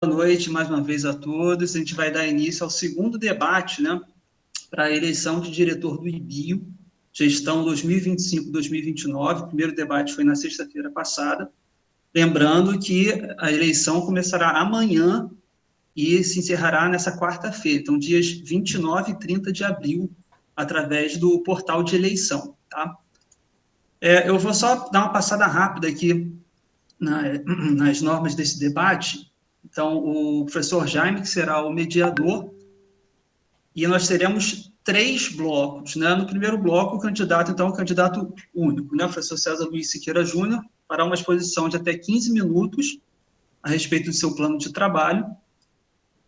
Boa noite mais uma vez a todos. A gente vai dar início ao segundo debate, né, para a eleição de diretor do IBIO, gestão 2025-2029. O primeiro debate foi na sexta-feira passada. Lembrando que a eleição começará amanhã e se encerrará nessa quarta-feira, então dias 29 e 30 de abril, através do portal de eleição, tá? Eu vou só dar uma passada rápida aqui nas normas desse debate. Então, o professor Jaime, que será o mediador, e nós teremos 3 blocos, né? No primeiro bloco, o candidato, então, o candidato único, né? O professor César Luiz Siqueira Júnior, fará uma exposição de até 15 minutos a respeito do seu plano de trabalho.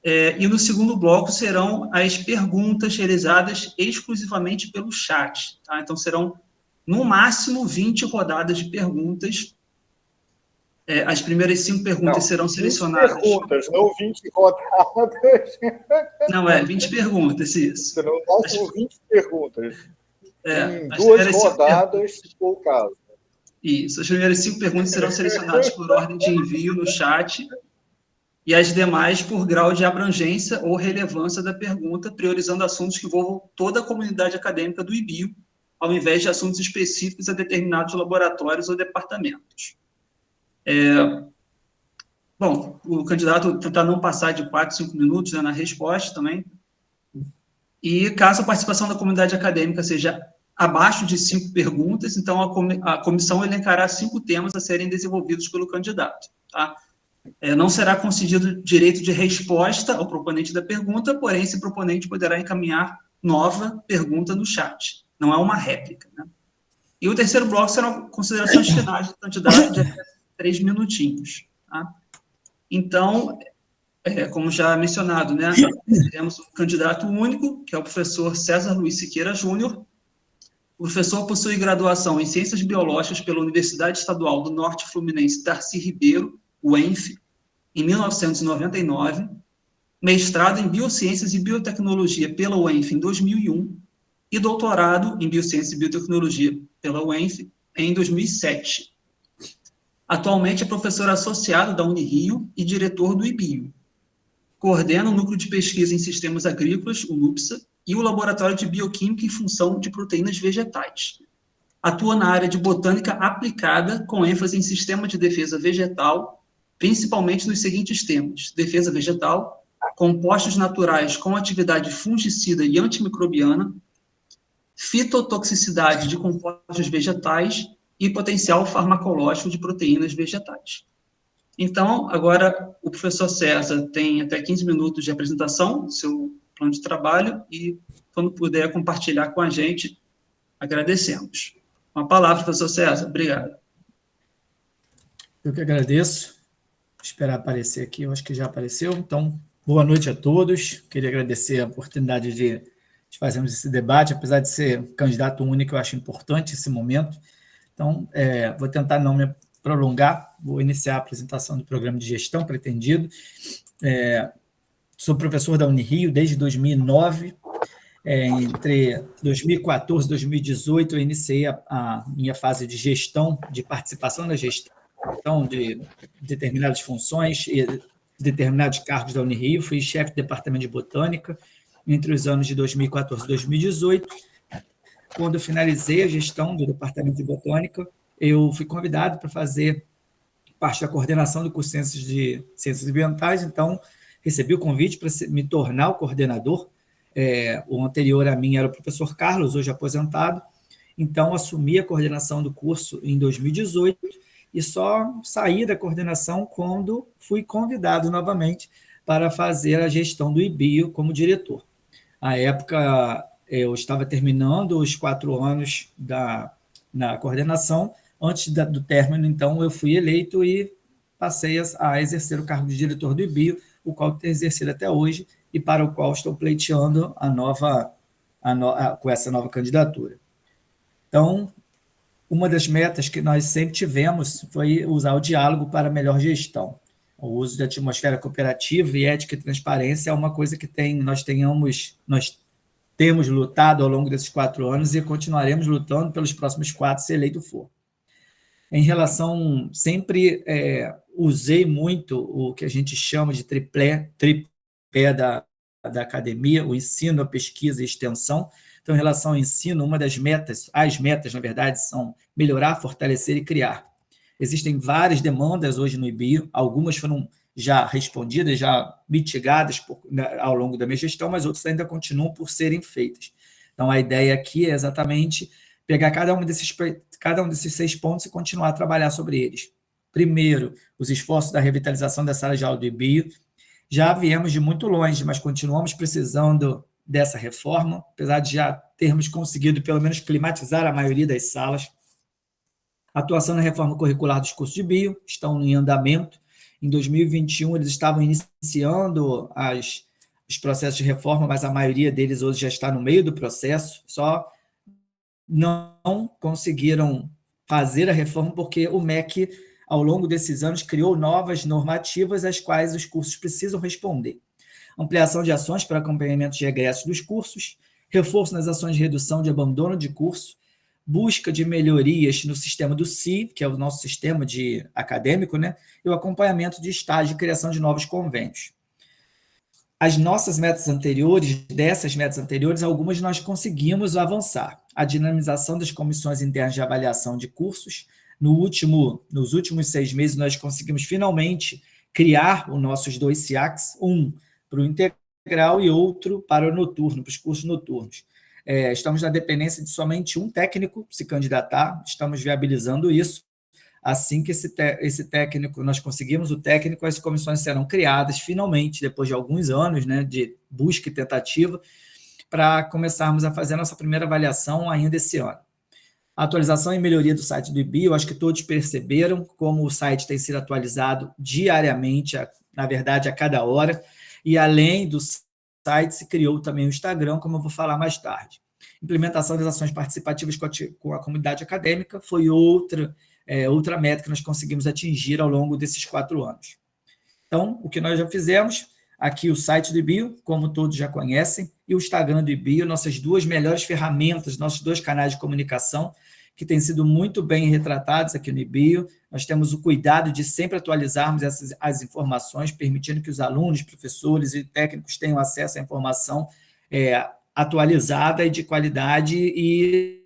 E no segundo bloco serão as perguntas realizadas exclusivamente pelo chat, tá? Então, serão, no máximo, 20 rodadas de perguntas. As primeiras 5 perguntas serão selecionadas. 20 perguntas, não 20 rodadas. Não, 20 perguntas, isso. Serão no máximo 20 perguntas. Em 2 rodadas, se for o caso. Isso. As primeiras 5 perguntas serão selecionadas por ordem de envio no chat e as demais por grau de abrangência ou relevância da pergunta, priorizando assuntos que envolvam toda a comunidade acadêmica do IBIO, ao invés de assuntos específicos a determinados laboratórios ou departamentos. Bom, o candidato tentar não passar de 4, 5 minutos, né, na resposta também. E caso a participação da comunidade acadêmica seja abaixo de 5 perguntas, então a comissão elencará 5 temas a serem desenvolvidos pelo candidato, tá? Não será concedido direito de resposta ao proponente da pergunta, porém, esse proponente poderá encaminhar nova pergunta no chat. Não é uma réplica, né? E o terceiro bloco serão considerações finais do candidato de até 3 minutinhos, tá? Então, como já mencionado, né, temos um candidato único, que é o professor César Luiz Siqueira Júnior. O professor possui graduação em Ciências Biológicas pela Universidade Estadual do Norte Fluminense Darcy Ribeiro, UENF, em 1999, mestrado em Biociências e Biotecnologia pela UENF em 2001 e doutorado em Biociências e Biotecnologia pela UENF em 2007. Atualmente é professor associado da Unirio e diretor do IBIO. Coordena o Núcleo de Pesquisa em Sistemas Agrícolas, o NUPSA, e o Laboratório de Bioquímica e Função de Proteínas Vegetais. Atua na área de botânica aplicada, com ênfase em sistema de defesa vegetal, principalmente nos seguintes temas: defesa vegetal, compostos naturais com atividade fungicida e antimicrobiana, fitotoxicidade de compostos vegetais e potencial farmacológico de proteínas vegetais. Então, agora, o professor César tem até 15 minutos de apresentação do seu plano de trabalho e, quando puder compartilhar com a gente, agradecemos. Uma palavra, professor César. Obrigado. Eu que agradeço. Vou esperar aparecer aqui, eu acho que já apareceu. Então, boa noite a todos. Queria agradecer a oportunidade de fazermos esse debate, apesar de ser candidato único, eu acho importante esse momento. Então, vou tentar não me prolongar, vou iniciar a apresentação do programa de gestão pretendido. Sou professor da Unirio desde 2009. Entre 2014 e 2018, eu iniciei a minha fase de gestão, de participação na gestão de determinadas funções e determinados cargos da Unirio. Fui chefe de departamento de botânica entre os anos de 2014 e 2018. Quando eu finalizei a gestão do departamento de botânica, eu fui convidado para fazer parte da coordenação do curso de Ciências Ambientais, então recebi o convite para me tornar o coordenador. O anterior a mim era o professor Carlos, hoje aposentado, então assumi a coordenação do curso em 2018 e só saí da coordenação quando fui convidado novamente para fazer a gestão do IBIO como diretor. À época, eu estava terminando os 4 anos na coordenação. Antes do término, então, eu fui eleito e passei a exercer o cargo de diretor do IBIO, o qual tenho exercido até hoje e para o qual estou pleiteando com essa nova candidatura. Então, uma das metas que nós sempre tivemos foi usar o diálogo para melhor gestão. O uso da atmosfera cooperativa e ética e transparência é uma coisa que nós temos lutado ao longo desses 4 anos e continuaremos lutando pelos próximos 4, se eleito for. Em relação, sempre usei muito o que a gente chama de tripé da academia, o ensino, a pesquisa e extensão. Então, em relação ao ensino, uma das metas, as metas, na verdade, são melhorar, fortalecer e criar. Existem várias demandas hoje no IBIO, algumas foram já respondidas, já mitigadas ao longo da minha gestão, mas outras ainda continuam por serem feitas. Então, a ideia aqui é exatamente pegar cada um desses 6 pontos e continuar a trabalhar sobre eles. Primeiro, os esforços da revitalização da sala de aula do IBIO. Já viemos de muito longe, mas continuamos precisando dessa reforma, apesar de já termos conseguido, pelo menos, climatizar a maioria das salas. Atuação na reforma curricular dos cursos de bio, estão em andamento. Em 2021, eles estavam iniciando os processos de reforma, mas a maioria deles hoje já está no meio do processo, só não conseguiram fazer a reforma porque o MEC, ao longo desses anos, criou novas normativas às quais os cursos precisam responder. Ampliação de ações para acompanhamento de egressos dos cursos, reforço nas ações de redução de abandono de curso, busca de melhorias no sistema do CI, que é o nosso sistema acadêmico, né? E o acompanhamento de estágio e criação de novos convênios. As nossas metas anteriores, dessas metas anteriores, algumas nós conseguimos avançar. A dinamização das comissões internas de avaliação de cursos. Nos últimos 6 meses, nós conseguimos finalmente criar os nossos 2 SIACs, um para o integral e outro para o noturno, para os cursos noturnos. Estamos na dependência de somente um técnico se candidatar, estamos viabilizando isso. Assim que esse técnico, nós conseguimos o técnico, as comissões serão criadas, finalmente, depois de alguns anos, né, de busca e tentativa, para começarmos a fazer a nossa primeira avaliação ainda esse ano. A atualização e melhoria do site do IBIO, acho que todos perceberam como o site tem sido atualizado diariamente, na verdade, a cada hora, e além do site, se criou também o Instagram, como eu vou falar mais tarde. Implementação das ações participativas com a comunidade acadêmica foi outra meta que nós conseguimos atingir ao longo desses 4 anos. Então, o que nós já fizemos, aqui o site do IBIO, como todos já conhecem, e o Instagram do IBIO, nossas 2 melhores ferramentas, nossos 2 canais de comunicação, que têm sido muito bem retratados aqui no IBIO. Nós temos o cuidado de sempre atualizarmos as informações, permitindo que os alunos, professores e técnicos tenham acesso à informação atualizada e de qualidade e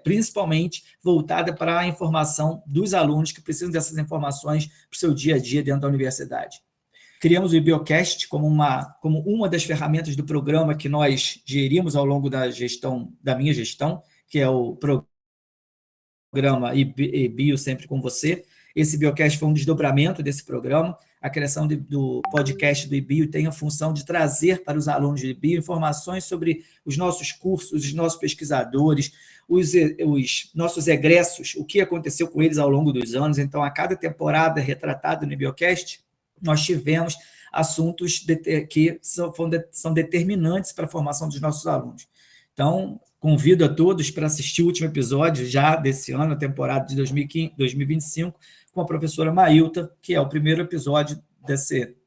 principalmente voltada para a informação dos alunos que precisam dessas informações para o seu dia a dia dentro da universidade. Criamos o IBIOcast como uma das ferramentas do programa que nós gerimos ao longo da minha gestão, que é o programa IBIO Sempre com Você. Esse IBIOcast foi um desdobramento desse programa. A criação do podcast do IBIO tem a função de trazer para os alunos do IBIO informações sobre os nossos cursos, os nossos pesquisadores, os nossos egressos, o que aconteceu com eles ao longo dos anos. Então, a cada temporada retratada no IBIOcast, nós tivemos assuntos que são determinantes para a formação dos nossos alunos. Então, convido a todos para assistir o último episódio já desse ano, a temporada de 2025, com a professora Maílta, que é o primeiro episódio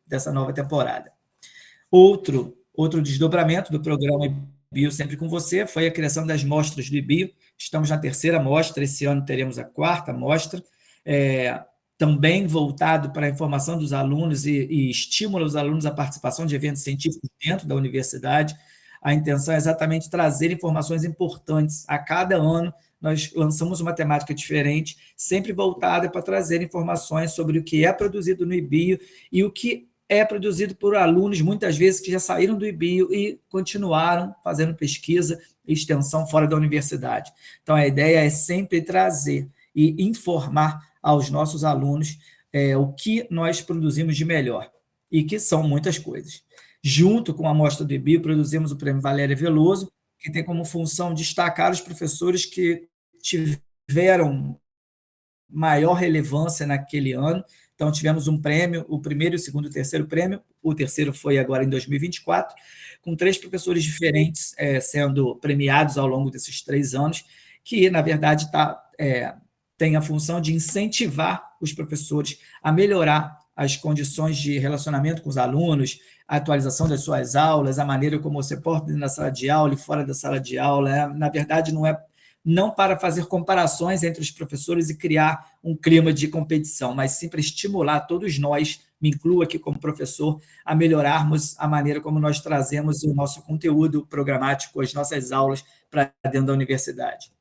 dessa nova temporada. Outro desdobramento do programa IBIO Sempre com Você foi a criação das mostras do IBIO. Estamos na 3ª mostra, esse ano teremos a 4ª mostra, também voltado para a informação dos alunos e estimula os alunos à participação de eventos científicos dentro da universidade. A intenção é exatamente trazer informações importantes. A cada ano, nós lançamos uma temática diferente, sempre voltada para trazer informações sobre o que é produzido no IBIO e o que é produzido por alunos, muitas vezes, que já saíram do IBIO e continuaram fazendo pesquisa e extensão fora da universidade. Então, a ideia é sempre trazer e informar aos nossos alunos o que nós produzimos de melhor, e que são muitas coisas. Junto com a amostra do IBIO, produzimos o Prêmio Valéria Veloso, que tem como função destacar os professores que tiveram maior relevância naquele ano. Então, tivemos um prêmio, o primeiro, o segundo e o terceiro prêmio. O terceiro foi agora em 2024, com 3 professores diferentes sendo premiados ao longo desses 3 anos, que, na verdade, tem a função de incentivar os professores a melhorar as condições de relacionamento com os alunos, a atualização das suas aulas, a maneira como você porta dentro da sala de aula e fora da sala de aula. Na verdade, não é não para fazer comparações entre os professores e criar um clima de competição, mas sim para estimular todos nós, me incluo aqui como professor, a melhorarmos a maneira como nós trazemos o nosso conteúdo programático, as nossas aulas para dentro da universidade.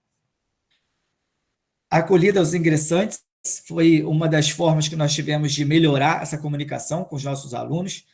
A acolhida aos ingressantes foi uma das formas que nós tivemos de melhorar essa comunicação com os nossos alunos.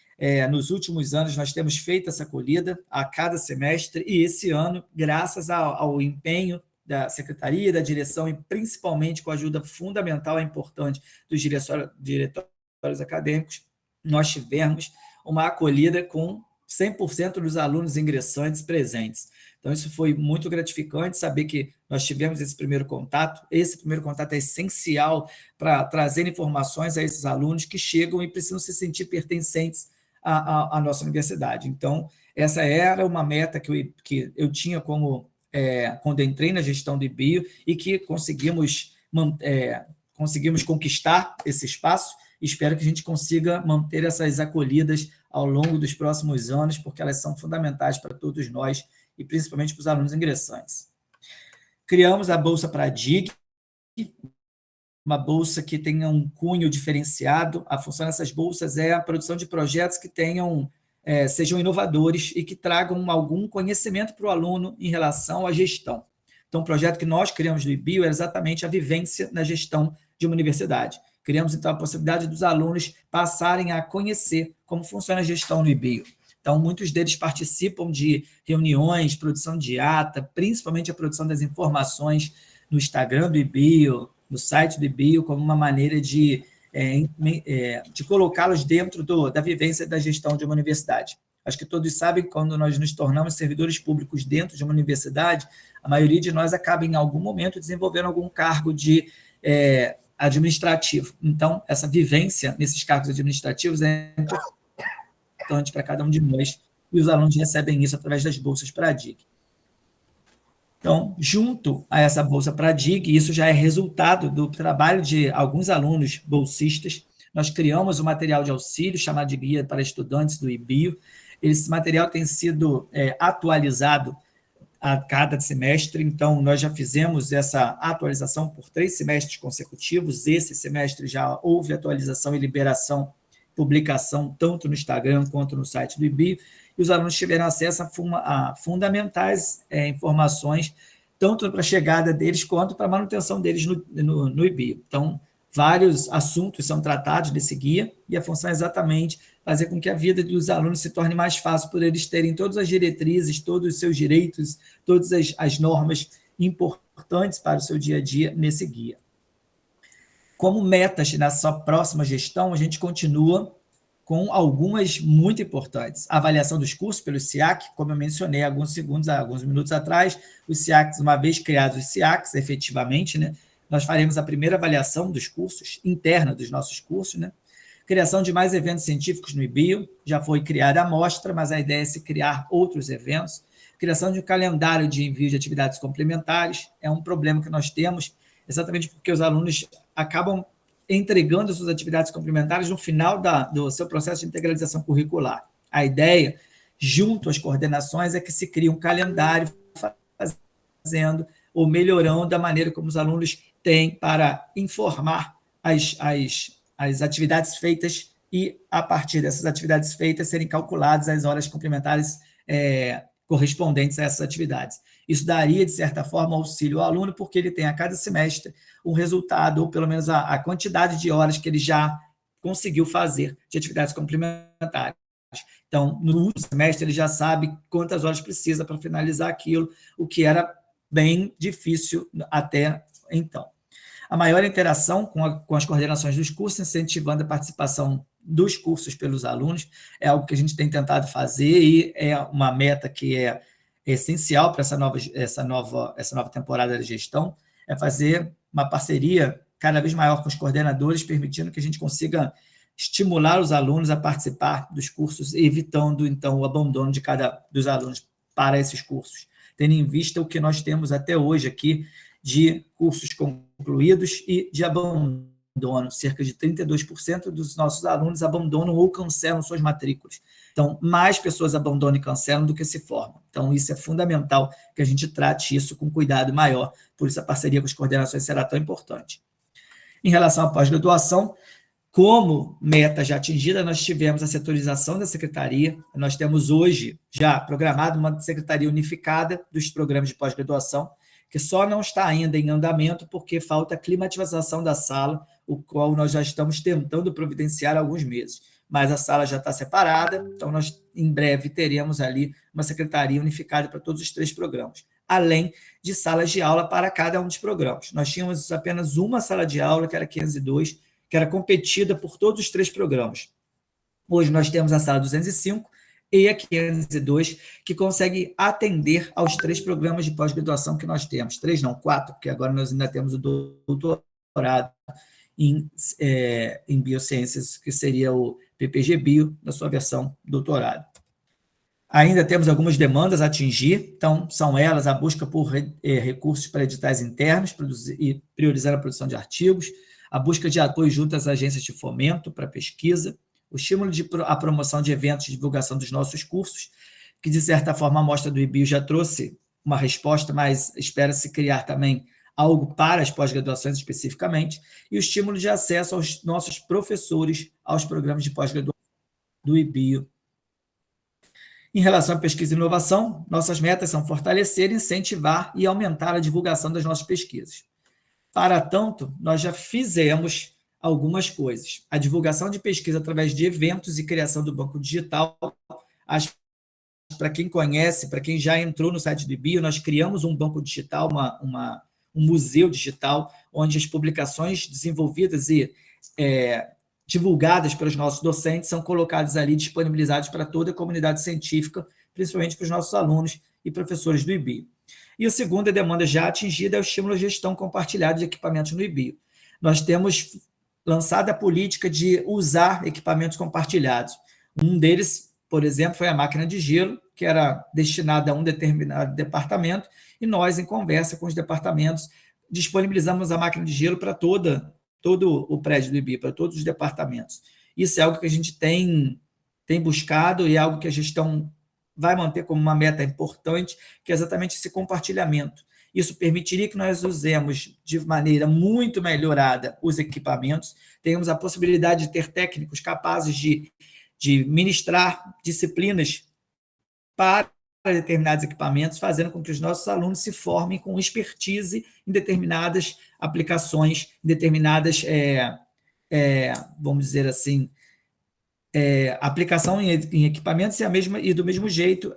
Nos últimos anos, nós temos feito essa acolhida a cada semestre, e esse ano, graças ao empenho da secretaria, da direção, e principalmente com a ajuda fundamental e importante dos diretórios acadêmicos, nós tivemos uma acolhida com 100% dos alunos ingressantes presentes. Então, isso foi muito gratificante, saber que nós tivemos esse primeiro contato. Esse primeiro contato é essencial para trazer informações a esses alunos que chegam e precisam se sentir pertencentes à nossa universidade. Então, essa era uma meta que eu tinha quando eu entrei na gestão do IBio, e que conseguimos conquistar esse espaço. Espero que a gente consiga manter essas acolhidas ao longo dos próximos anos, porque elas são fundamentais para todos nós, e principalmente para os alunos ingressantes. Criamos a Bolsa para a DIG, uma bolsa que tenha um cunho diferenciado. A função dessas bolsas é a produção de projetos que sejam inovadores e que tragam algum conhecimento para o aluno em relação à gestão. Então, o projeto que nós criamos no IBio é exatamente a vivência na gestão de uma universidade. Criamos, então, a possibilidade dos alunos passarem a conhecer como funciona a gestão no IBio. Então, muitos deles participam de reuniões, produção de ata, principalmente a produção das informações no Instagram do IBio, no site do IBio, como uma maneira de colocá-los dentro da vivência da gestão de uma universidade. Acho que todos sabem que quando nós nos tornamos servidores públicos dentro de uma universidade, a maioria de nós acaba, em algum momento, desenvolvendo algum cargo de administrativo. Então, essa vivência nesses cargos administrativos é importante para cada um de nós, e os alunos recebem isso através das bolsas para a DIG. Então, junto a essa bolsa para a DIG, isso já é resultado do trabalho de alguns alunos bolsistas, nós criamos um material de auxílio chamado de Guia para Estudantes do IBio. Esse material tem sido atualizado a cada semestre, então nós já fizemos essa atualização por 3 semestres consecutivos. Esse semestre já houve atualização e liberação, publicação, tanto no Instagram quanto no site do IBio, e os alunos tiveram acesso a fundamentais informações, tanto para a chegada deles quanto para a manutenção deles no IBio. Então, vários assuntos são tratados nesse guia, e a função é exatamente fazer com que a vida dos alunos se torne mais fácil, por eles terem todas as diretrizes, todos os seus direitos, todas as normas importantes para o seu dia a dia nesse guia. Como metas nessa próxima gestão, a gente continua com algumas muito importantes. A avaliação dos cursos pelo SIAC, como eu mencionei alguns minutos atrás, os SIACs, uma vez criados os SIACs, efetivamente, né, nós faremos a primeira avaliação dos cursos, interna dos nossos cursos, né? Criação de mais eventos científicos no IBio, já foi criada a amostra, mas a ideia é se criar outros eventos. Criação de um calendário de envio de atividades complementares, é um problema que nós temos, exatamente porque os alunos acabam entregando suas atividades complementares no final do seu processo de integralização curricular. A ideia, junto às coordenações, é que se crie um calendário fazendo ou melhorando a maneira como os alunos têm para informar as atividades feitas e, a partir dessas atividades feitas, serem calculadas as horas complementares correspondentes a essas atividades. Isso daria, de certa forma, auxílio ao aluno, porque ele tem a cada semestre um resultado, ou pelo menos a quantidade de horas que ele já conseguiu fazer de atividades complementares. Então, no último semestre, ele já sabe quantas horas precisa para finalizar aquilo, o que era bem difícil até então. A maior interação com as coordenações dos cursos, incentivando a participação dos cursos pelos alunos, é algo que a gente tem tentado fazer, e é uma meta que é essencial para essa nova temporada de gestão, é fazer uma parceria cada vez maior com os coordenadores, permitindo que a gente consiga estimular os alunos a participar dos cursos, evitando, então, o abandono de dos alunos para esses cursos, tendo em vista o que nós temos até hoje aqui de cursos concluídos e de abandono abandono, cerca de 32% dos nossos alunos abandonam ou cancelam suas matrículas. Então, mais pessoas abandonam e cancelam do que se formam. Então, isso é fundamental que a gente trate isso com cuidado maior, por isso a parceria com as coordenações será tão importante. Em relação à pós-graduação, como meta já atingida, nós tivemos a setorização da secretaria, nós temos hoje já programado uma secretaria unificada dos programas de pós-graduação, que só não está ainda em andamento porque falta a climatização da sala, o qual nós já estamos tentando providenciar há alguns meses. Mas a sala já está separada, então nós em breve teremos ali uma secretaria unificada para todos os 3 programas, além de salas de aula para cada um dos programas. Nós tínhamos apenas uma sala de aula, que era 502, que era competida por todos os 3 programas. Hoje nós temos a sala 205 e a 502, que consegue atender aos 3 programas de pós-graduação que nós temos. 3 não, 4, porque agora nós ainda temos o doutorado em biociências, que seria o PPG Bio, na sua versão doutorado. Ainda temos algumas demandas a atingir, então são elas a busca por recursos para editais internos e priorizar a produção de artigos, a busca de apoio junto às agências de fomento para pesquisa, o estímulo à promoção de eventos de divulgação dos nossos cursos, que, de certa forma, a amostra do IBio já trouxe uma resposta, mas espera-se criar também algo para as pós-graduações especificamente, e o estímulo de acesso aos nossos professores aos programas de pós-graduação do IBio. Em relação à pesquisa e inovação, nossas metas são fortalecer, incentivar e aumentar a divulgação das nossas pesquisas. Para tanto, nós já fizemos algumas coisas. A divulgação de pesquisa através de eventos e criação do banco digital. Para quem conhece, para quem já entrou no site do IBio, nós criamos um banco digital, um museu digital, onde as publicações desenvolvidas e divulgadas pelos nossos docentes são colocadas ali, disponibilizadas para toda a comunidade científica, principalmente para os nossos alunos e professores do IBio. E a segunda demanda já atingida é o estímulo à gestão compartilhada de equipamentos no IBio. Nós temos lançado a política de usar equipamentos compartilhados. Um deles, por exemplo, foi a máquina de gelo, que era destinada a um determinado departamento, e nós, em conversa com os departamentos, disponibilizamos a máquina de gelo para todo o prédio do IBio, para todos os departamentos. Isso é algo que a gente tem buscado e é algo que a gestão vai manter como uma meta importante, que é exatamente esse compartilhamento. Isso permitiria que nós usemos de maneira muito melhorada os equipamentos, tenhamos a possibilidade de ter técnicos capazes de ministrar disciplinas para determinados equipamentos, fazendo com que os nossos alunos se formem com expertise em determinadas aplicações, em determinadas, vamos dizer assim, aplicação em equipamentos e do mesmo jeito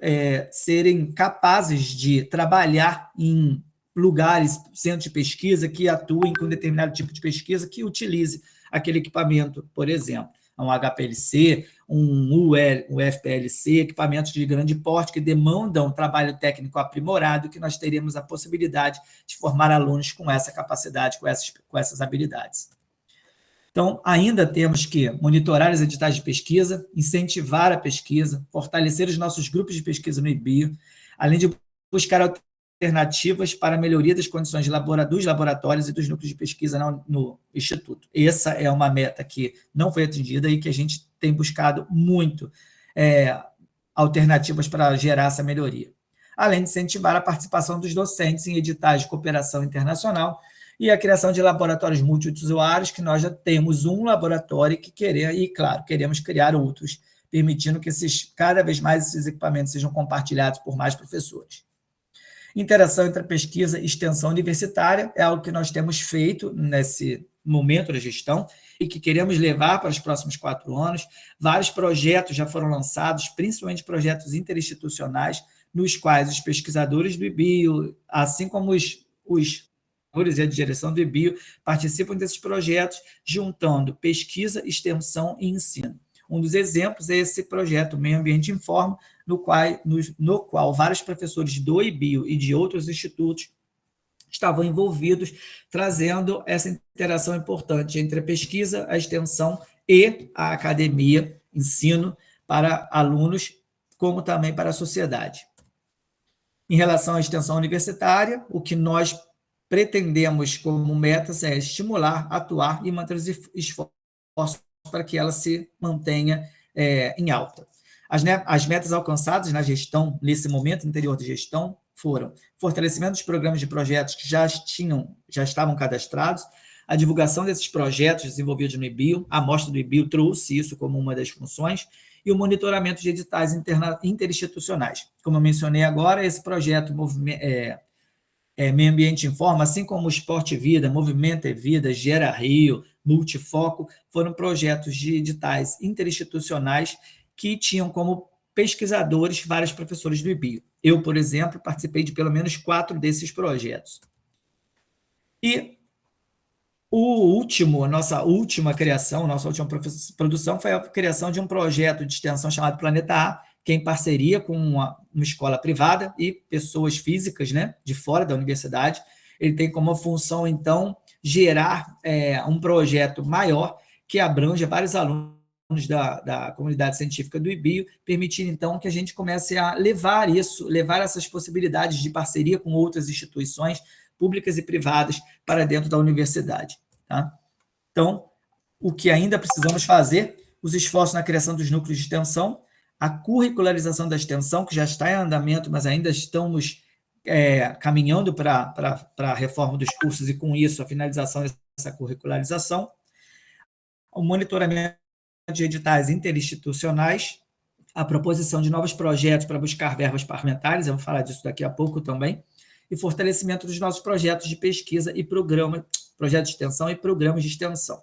serem capazes de trabalhar em lugares, centros de pesquisa que atuem com determinado tipo de pesquisa que utilize aquele equipamento, por exemplo, um HPLC, um FPLC, equipamentos de grande porte que demandam trabalho técnico aprimorado, que nós teremos a possibilidade de formar alunos com essa capacidade, com essas habilidades. Então, ainda temos que monitorar os editais de pesquisa, incentivar a pesquisa, fortalecer os nossos grupos de pesquisa no IBio, além de buscar alternativas para a melhoria das condições dos laboratórios e dos núcleos de pesquisa no Instituto. Essa é uma meta que não foi atingida e que a gente tem buscado muito alternativas para gerar essa melhoria. Além de incentivar a participação dos docentes em editais de cooperação internacional, e a criação de laboratórios multiusuários, que nós já temos um laboratório queremos criar outros, permitindo que cada vez mais esses equipamentos sejam compartilhados por mais professores. Interação entre a pesquisa e extensão universitária é algo que nós temos feito nesse momento da gestão e que queremos levar para os próximos 4 anos. Vários projetos já foram lançados, principalmente projetos interinstitucionais, nos quais os pesquisadores do IBio, assim como os e a direção do IBio participam desses projetos, juntando pesquisa, extensão e ensino. Um dos exemplos é esse projeto Meio Ambiente Informa, no qual vários professores do IBio e de outros institutos estavam envolvidos, trazendo essa interação importante entre a pesquisa, a extensão e a academia, ensino para alunos, como também para a sociedade. Em relação à extensão universitária, o que nós pretendemos, como metas, estimular, atuar e manter os esforços para que ela se mantenha em alta. As metas alcançadas na gestão, nesse momento anterior de gestão, foram fortalecimento dos programas de projetos que já estavam cadastrados, a divulgação desses projetos desenvolvidos no IBio, a amostra do IBio trouxe isso como uma das funções, e o monitoramento de editais interinstitucionais. Como eu mencionei agora, esse projeto Meio Ambiente Informa, assim como o Esporte Vida, Movimento e Vida, Gera Rio, Multifoco, foram projetos de editais interinstitucionais que tinham como pesquisadores vários professores do IBio. Eu, por exemplo, participei de pelo menos 4 desses projetos. E a nossa última produção foi a criação de um projeto de extensão chamado Planeta A, que é em parceria com uma escola privada e pessoas físicas, né, de fora da universidade. Ele tem como função, então, gerar um projeto maior que abranja vários alunos da comunidade científica do IBio, permitindo, então, que a gente comece a levar essas possibilidades de parceria com outras instituições públicas e privadas para dentro da universidade. Tá? Então, o que ainda precisamos fazer, os esforços na criação dos núcleos de extensão, a curricularização da extensão, que já está em andamento, mas ainda estamos caminhando para a reforma dos cursos e, com isso, a finalização dessa curricularização, o monitoramento de editais interinstitucionais, a proposição de novos projetos para buscar verbas parlamentares, eu vou falar disso daqui a pouco também, e fortalecimento dos nossos projetos de pesquisa e projetos de extensão e programas de extensão.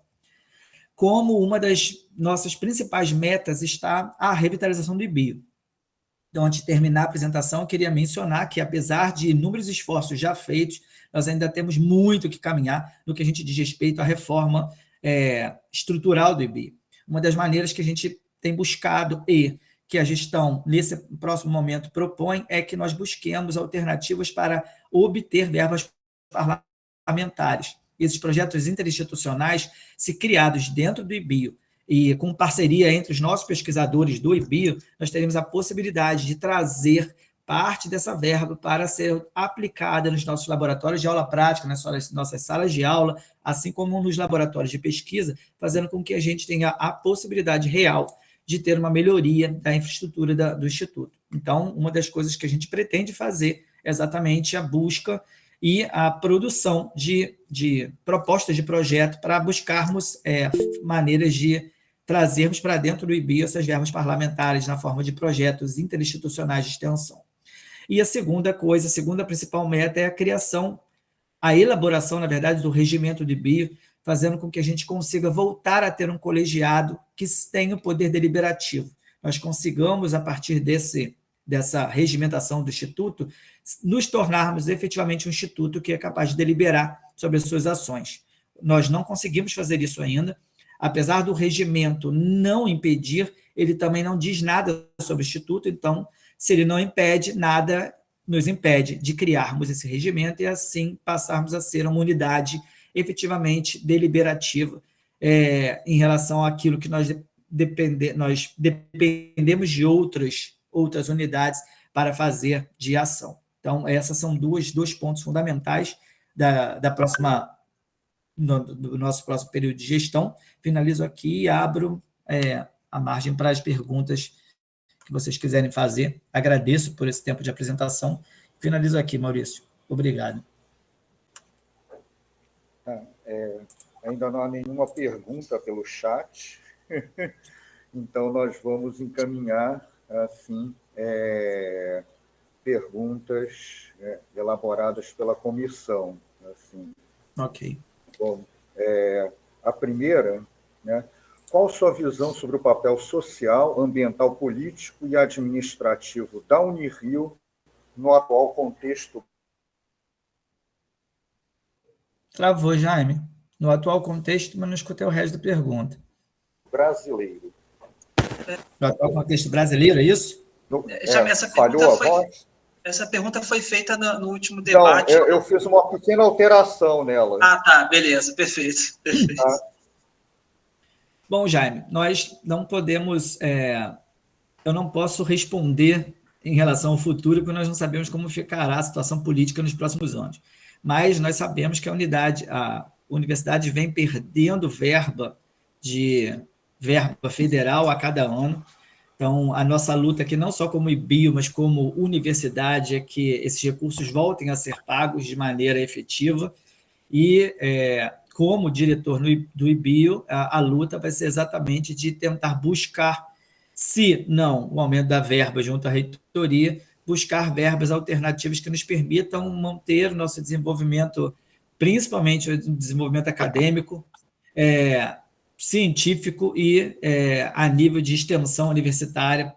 Como uma das nossas principais metas está a revitalização do IBio. Então, antes de terminar a apresentação, eu queria mencionar que, apesar de inúmeros esforços já feitos, nós ainda temos muito que caminhar no que a gente diz respeito à reforma estrutural do IBio. Uma das maneiras que a gente tem buscado e que a gestão, nesse próximo momento, propõe é que nós busquemos alternativas para obter verbas parlamentares. Esses projetos interinstitucionais, se criados dentro do IBio e com parceria entre os nossos pesquisadores do IBio, nós teremos a possibilidade de trazer parte dessa verba para ser aplicada nos nossos laboratórios de aula prática, nas nossas salas de aula, assim como nos laboratórios de pesquisa, fazendo com que a gente tenha a possibilidade real de ter uma melhoria da infraestrutura do Instituto. Então, uma das coisas que a gente pretende fazer é exatamente a busca e a produção de propostas de projeto para buscarmos maneiras de trazermos para dentro do IBio essas verbas parlamentares na forma de projetos interinstitucionais de extensão. E a segunda principal meta é a elaboração, na verdade, do regimento do IBio, fazendo com que a gente consiga voltar a ter um colegiado que tenha o poder deliberativo. Nós consigamos, a partir dessa regimentação do Instituto, nos tornarmos efetivamente um instituto que é capaz de deliberar sobre as suas ações. Nós não conseguimos fazer isso ainda, apesar do regimento não impedir, ele também não diz nada sobre o Instituto, então, se ele não impede, nada nos impede de criarmos esse regimento e, assim, passarmos a ser uma unidade efetivamente deliberativa em relação àquilo que nós dependemos de outras unidades para fazer de ação. Então, esses são dois pontos fundamentais do nosso próximo período de gestão. Finalizo aqui e abro a margem para as perguntas que vocês quiserem fazer. Agradeço por esse tempo de apresentação. Finalizo aqui, Maurício. Obrigado. Ainda não há nenhuma pergunta pelo chat, então nós vamos encaminhar assim, perguntas elaboradas pela comissão. Assim. Ok. Bom, a primeira, né, qual sua visão sobre o papel social, ambiental, político e administrativo da Unirio no atual contexto? Travou, Jaime. No atual contexto, mas não escutei o resto da pergunta. Brasileiro. No atual contexto brasileiro, é isso? Jaime, essa pergunta foi feita no último debate. Não, eu fiz uma pequena alteração nela. Ah, tá, beleza, perfeito. Tá. Bom, Jaime, nós não podemos... eu não posso responder em relação ao futuro, porque nós não sabemos como ficará a situação política nos próximos anos. mas nós sabemos que a universidade vem perdendo verba federal a cada ano. Então, a nossa luta aqui, não só como IBIO, mas como universidade, é que esses recursos voltem a ser pagos de maneira efetiva. E, como diretor do IBIO, a luta vai ser exatamente de tentar buscar, se não o aumento da verba junto à reitoria, buscar verbas alternativas que nos permitam manter o nosso desenvolvimento, principalmente o desenvolvimento acadêmico, científico e a nível de extensão universitária,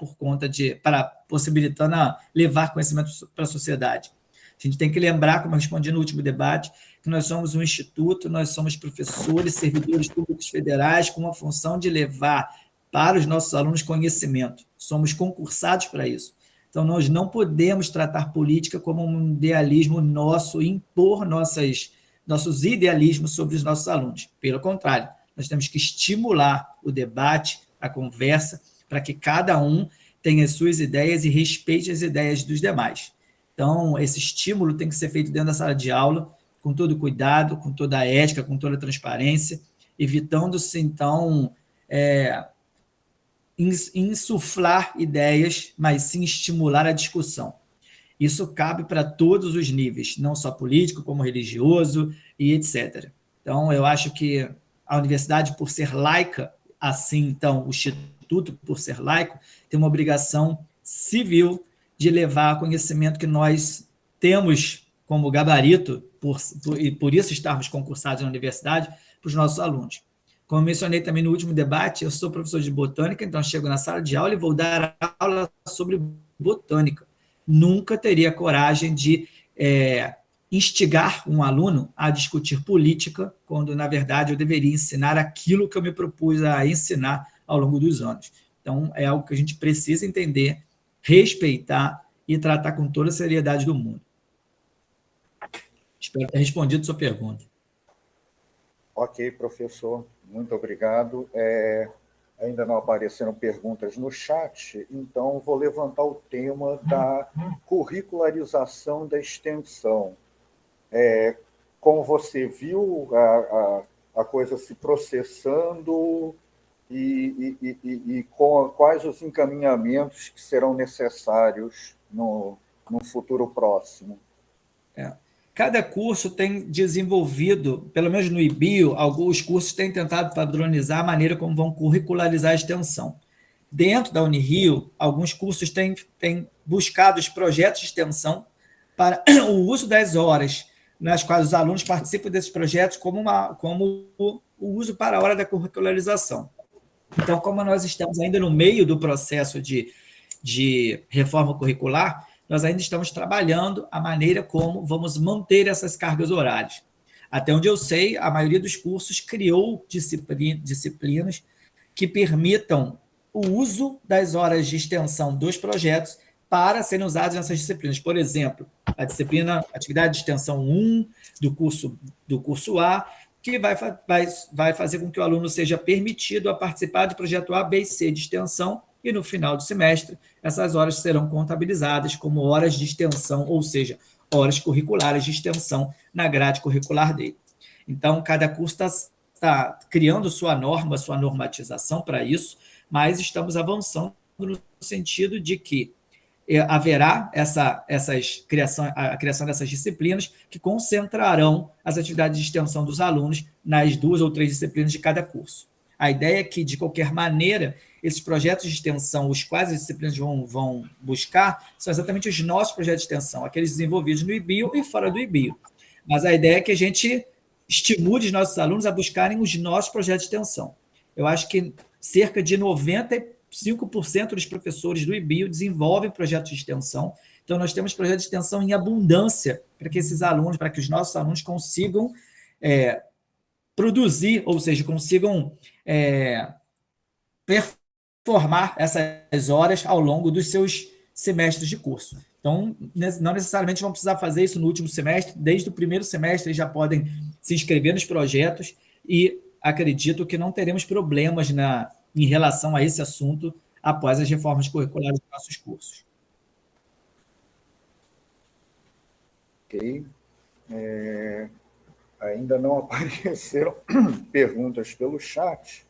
para possibilitando levar conhecimento para a sociedade. A gente tem que lembrar, como eu respondi no último debate, que nós somos um instituto, nós somos professores, servidores públicos federais, com a função de levar para os nossos alunos conhecimento. Somos concursados para isso. Então, nós não podemos tratar política como um idealismo nosso, impor nossos idealismos sobre os nossos alunos. Pelo contrário, nós temos que estimular o debate, a conversa, para que cada um tenha as suas ideias e respeite as ideias dos demais. Então, esse estímulo tem que ser feito dentro da sala de aula, com todo cuidado, com toda a ética, com toda a transparência, evitando-se, então, insuflar ideias, mas sim estimular a discussão. Isso cabe para todos os níveis, não só político, como religioso e etc. Então, eu acho que a universidade, por ser laica, assim, então, o instituto, por ser laico, tem uma obrigação civil de levar conhecimento que nós temos como gabarito, e por isso estarmos concursados na universidade, para os nossos alunos. Como eu mencionei também no último debate, eu sou professor de botânica, então chego na sala de aula e vou dar aula sobre botânica. Nunca teria coragem de instigar um aluno a discutir política, quando, na verdade, eu deveria ensinar aquilo que eu me propus a ensinar ao longo dos anos. Então, é algo que a gente precisa entender, respeitar e tratar com toda a seriedade do mundo. Espero ter respondido a sua pergunta. Ok, professor, muito obrigado. Ainda não apareceram perguntas no chat, então vou levantar o tema da curricularização da extensão. Como você viu, a coisa se processando e quais os encaminhamentos que serão necessários no futuro próximo? Cada curso tem desenvolvido, pelo menos no IBIO, alguns cursos têm tentado padronizar a maneira como vão curricularizar a extensão. Dentro da Unirio, alguns cursos têm buscado os projetos de extensão para o uso das horas, nas quais os alunos participam desses projetos como o uso para a hora da curricularização. Então, como nós estamos ainda no meio do processo de reforma curricular, nós ainda estamos trabalhando a maneira como vamos manter essas cargas horárias. Até onde eu sei, a maioria dos cursos criou disciplinas que permitam o uso das horas de extensão dos projetos para serem usados nessas disciplinas. Por exemplo, a disciplina Atividade de Extensão 1 do curso A, que vai fazer com que o aluno seja permitido a participar de projeto A, B e C de extensão, e no final do semestre, essas horas serão contabilizadas como horas de extensão, ou seja, horas curriculares de extensão na grade curricular dele. Então, cada curso está criando sua norma, sua normatização para isso, mas estamos avançando no sentido de que haverá a criação dessas disciplinas que concentrarão as atividades de extensão dos alunos nas 2 ou 3 disciplinas de cada curso. A ideia é que, de qualquer maneira, esses projetos de extensão, os quais as disciplinas vão buscar, são exatamente os nossos projetos de extensão, aqueles desenvolvidos no IBIO e fora do IBIO. Mas a ideia é que a gente estimule os nossos alunos a buscarem os nossos projetos de extensão. Eu acho que cerca de 95% dos professores do IBIO desenvolvem projetos de extensão. Então, nós temos projetos de extensão em abundância para que os nossos alunos consigam produzir, ou seja, consigam performar essas horas ao longo dos seus semestres de curso. Então, não necessariamente vão precisar fazer isso no último semestre, desde o primeiro semestre eles já podem se inscrever nos projetos e acredito que não teremos problemas em relação a esse assunto após as reformas curriculares dos nossos cursos. Ok. ainda não apareceram perguntas pelo chat.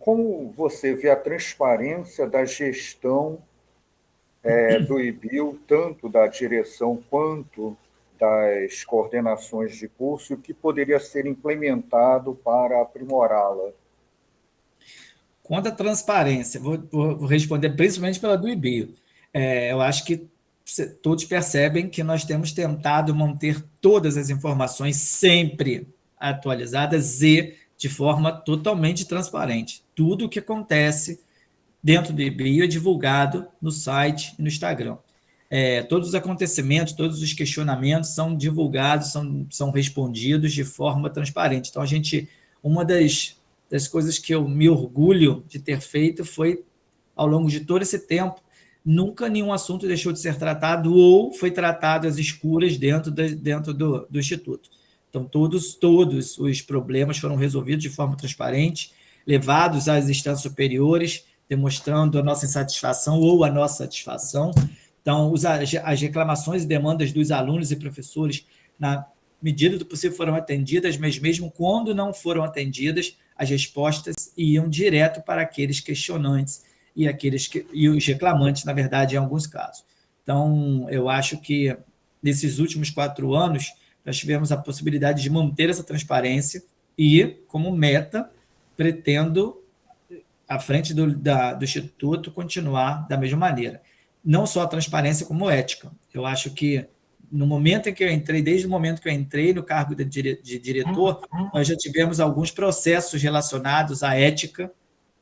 Como você vê a transparência da gestão do IBIL, tanto da direção quanto das coordenações de curso, e o que poderia ser implementado para aprimorá-la? Quanto à transparência, vou responder principalmente pela do IBIO. Eu acho que todos percebem que nós temos tentado manter todas as informações sempre atualizadas e de forma totalmente transparente. Tudo o que acontece dentro do IBIO é divulgado no site e no Instagram. Todos os acontecimentos, todos os questionamentos são divulgados, são respondidos de forma transparente. Então, uma das coisas que eu me orgulho de ter feito foi, ao longo de todo esse tempo, nunca nenhum assunto deixou de ser tratado ou foi tratado às escuras dentro do Instituto. Então, todos os problemas foram resolvidos de forma transparente, levados às instâncias superiores, demonstrando a nossa insatisfação ou a nossa satisfação. Então, as reclamações e demandas dos alunos e professores, na medida do possível, foram atendidas, mas mesmo quando não foram atendidas, as respostas iam direto para aqueles questionantes e os reclamantes, na verdade, em alguns casos. Então, eu acho que, nesses últimos 4 anos, nós tivemos a possibilidade de manter essa transparência e, como meta, pretendo, à frente do Instituto, continuar da mesma maneira. Não só a transparência, como ética. Eu acho que, no momento em que eu entrei, desde o momento que eu entrei no cargo de diretor, nós já tivemos alguns processos relacionados à ética,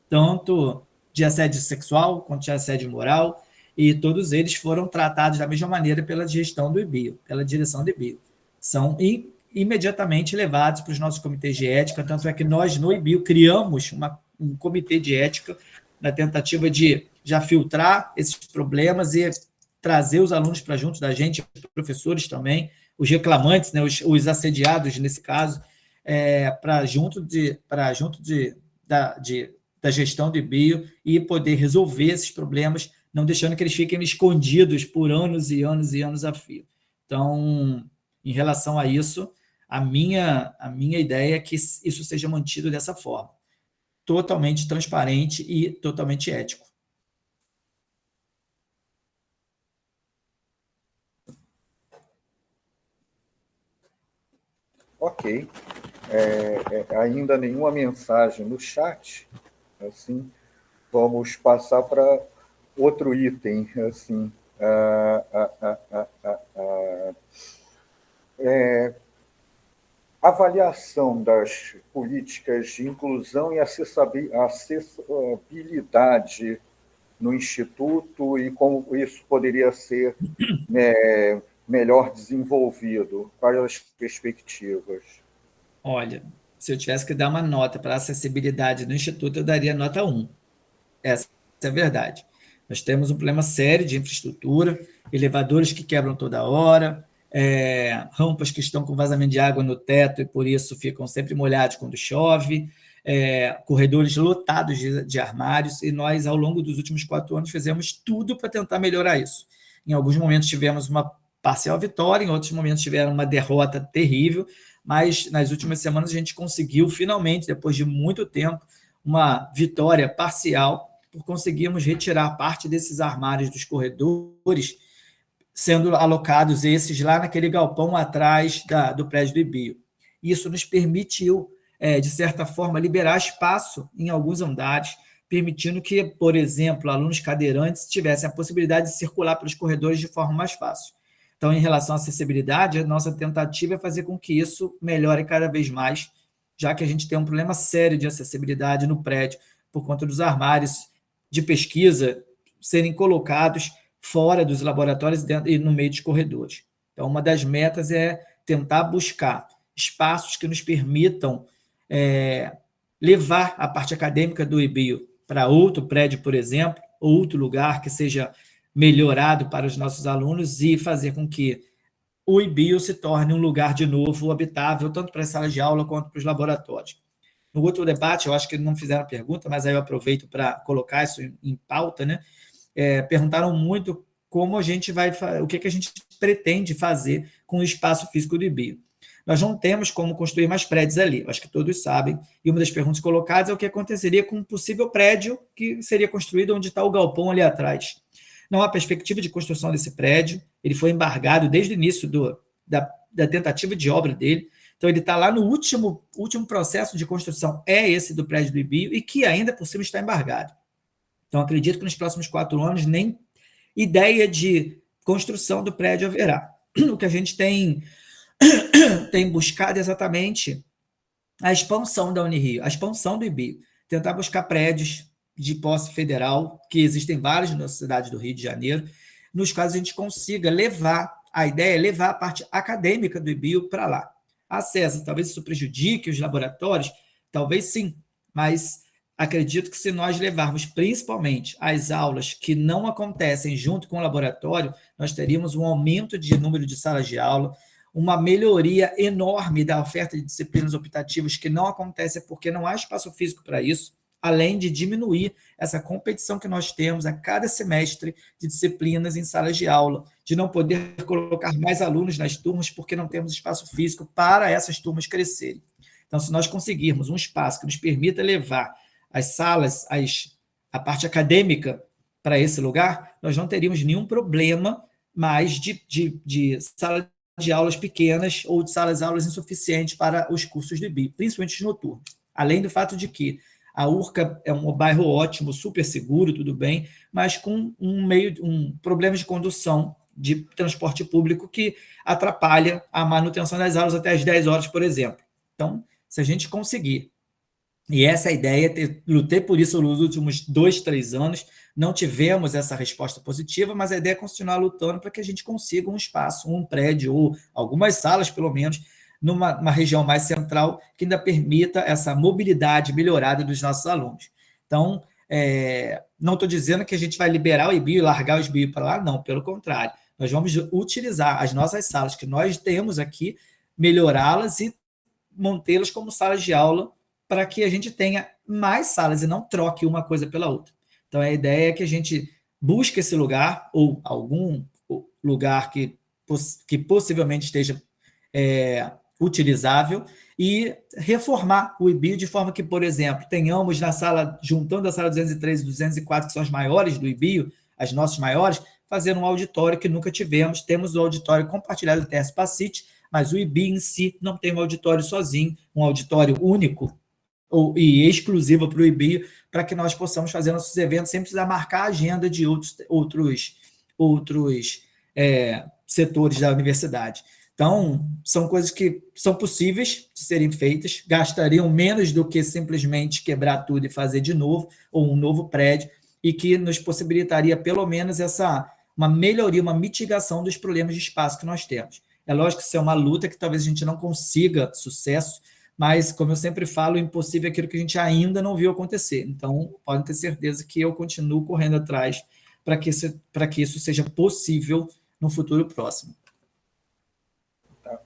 tanto de assédio sexual quanto de assédio moral, e todos eles foram tratados da mesma maneira pela gestão do IBIO, pela direção do IBIO. São imediatamente levados para os nossos comitês de ética, tanto é que nós, no IBIO, criamos um comitê de ética na tentativa de já filtrar esses problemas e trazer os alunos para junto da gente, os professores também, os reclamantes, né, os assediados, nesse caso, para junto da gestão do IBIO e poder resolver esses problemas, não deixando que eles fiquem escondidos por anos e anos e anos a fio. Então, em relação a isso, a minha ideia é que isso seja mantido dessa forma, totalmente transparente e totalmente ético. Ok. Ainda nenhuma mensagem no chat. Assim, vamos passar para outro item. Assim, avaliação das políticas de inclusão e acessibilidade no Instituto e como isso poderia ser melhor desenvolvido. Quais as perspectivas? Olha, se eu tivesse que dar uma nota para a acessibilidade no Instituto, eu daria nota 1. Essa é a verdade. Nós temos um problema sério de infraestrutura, elevadores que quebram toda hora, rampas que estão com vazamento de água no teto e, por isso, ficam sempre molhados quando chove, corredores lotados de armários, e nós, ao longo dos últimos 4 anos, fizemos tudo para tentar melhorar isso. Em alguns momentos tivemos uma parcial vitória, em outros momentos tiveram uma derrota terrível, mas nas últimas semanas a gente conseguiu, finalmente, depois de muito tempo, uma vitória parcial, por conseguirmos retirar parte desses armários dos corredores, sendo alocados esses lá naquele galpão atrás do prédio do IBIO. Isso nos permitiu, de certa forma, liberar espaço em alguns andares, permitindo que, por exemplo, alunos cadeirantes tivessem a possibilidade de circular pelos corredores de forma mais fácil. Então, em relação à acessibilidade, a nossa tentativa é fazer com que isso melhore cada vez mais, já que a gente tem um problema sério de acessibilidade no prédio, por conta dos armários de pesquisa serem colocados fora dos laboratórios e no meio dos corredores. Então, uma das metas é tentar buscar espaços que nos permitam levar a parte acadêmica do IBIO para outro prédio, por exemplo, outro lugar que seja melhorado para os nossos alunos e fazer com que o IBIO se torne um lugar, de novo, habitável, tanto para as salas de aula quanto para os laboratórios. No outro debate, eu acho que não fizeram pergunta, mas aí eu aproveito para colocar isso em pauta, né? Perguntaram muito como a gente o que a gente pretende fazer com o espaço físico do IBIO. Nós não temos como construir mais prédios ali, acho que todos sabem, e uma das perguntas colocadas é o que aconteceria com um possível prédio que seria construído onde está o galpão ali atrás. Não há perspectiva de construção desse prédio, ele foi embargado desde o início da tentativa de obra dele, então ele está lá no último processo de construção, é esse do prédio do IBIO, e que ainda por cima está embargado. Então acredito que nos próximos 4 anos nem ideia de construção do prédio haverá. O que a gente tem buscado exatamente a expansão da Unirio, a expansão do IBIO, tentar buscar prédios de posse federal, que existem vários na cidade do Rio de Janeiro, nos quais a gente consiga a ideia é levar a parte acadêmica do IBIO para lá. Acesso, talvez isso prejudique os laboratórios, talvez sim, mas acredito que se nós levarmos principalmente as aulas que não acontecem junto com o laboratório, nós teríamos um aumento de número de salas de aula, uma melhoria enorme da oferta de disciplinas optativas que não acontece porque não há espaço físico para isso, além de diminuir essa competição que nós temos a cada semestre de disciplinas em salas de aula, de não poder colocar mais alunos nas turmas porque não temos espaço físico para essas turmas crescerem. Então, se nós conseguirmos um espaço que nos permita levar as salas, a parte acadêmica para esse lugar, nós não teríamos nenhum problema mais de sala de aulas pequenas ou de salas de aulas insuficientes para os cursos de IBIO, principalmente os noturnos. Além do fato de que a Urca é um bairro ótimo, super seguro, tudo bem, mas com um problema de condução de transporte público que atrapalha a manutenção das aulas até às 10 horas, por exemplo. Então, se a gente conseguir, e essa é a ideia, lutei por isso nos últimos 2, 3 anos, não tivemos essa resposta positiva, mas a ideia é continuar lutando para que a gente consiga um espaço, um prédio, ou algumas salas, pelo menos, numa região mais central, que ainda permita essa mobilidade melhorada dos nossos alunos. Então, não estou dizendo que a gente vai liberar o IBIO e largar o IBIO para lá, não, pelo contrário. Nós vamos utilizar as nossas salas que nós temos aqui, melhorá-las e mantê-las como salas de aula para que a gente tenha mais salas e não troque uma coisa pela outra. Então, a ideia é que a gente busque esse lugar ou algum lugar que possivelmente esteja utilizável e reformar o IBIO de forma que, por exemplo, tenhamos na sala, juntando a sala 203 e 204, que são as maiores do IBIO, as nossas maiores, fazer um auditório que nunca tivemos. Temos o auditório compartilhado do TS Pacite, mas o IBIO em si não tem um auditório sozinho, um auditório único e exclusivo para o IBIO, para que nós possamos fazer nossos eventos sem precisar marcar a agenda de outros setores da universidade. Então, são coisas que são possíveis de serem feitas, gastariam menos do que simplesmente quebrar tudo e fazer de novo, ou um novo prédio, e que nos possibilitaria, pelo menos, uma melhoria, uma mitigação dos problemas de espaço que nós temos. É lógico que isso é uma luta que talvez a gente não consiga sucesso, mas, como eu sempre falo, o impossível é aquilo que a gente ainda não viu acontecer. Então, podem ter certeza que eu continuo correndo atrás para que isso seja possível no futuro próximo.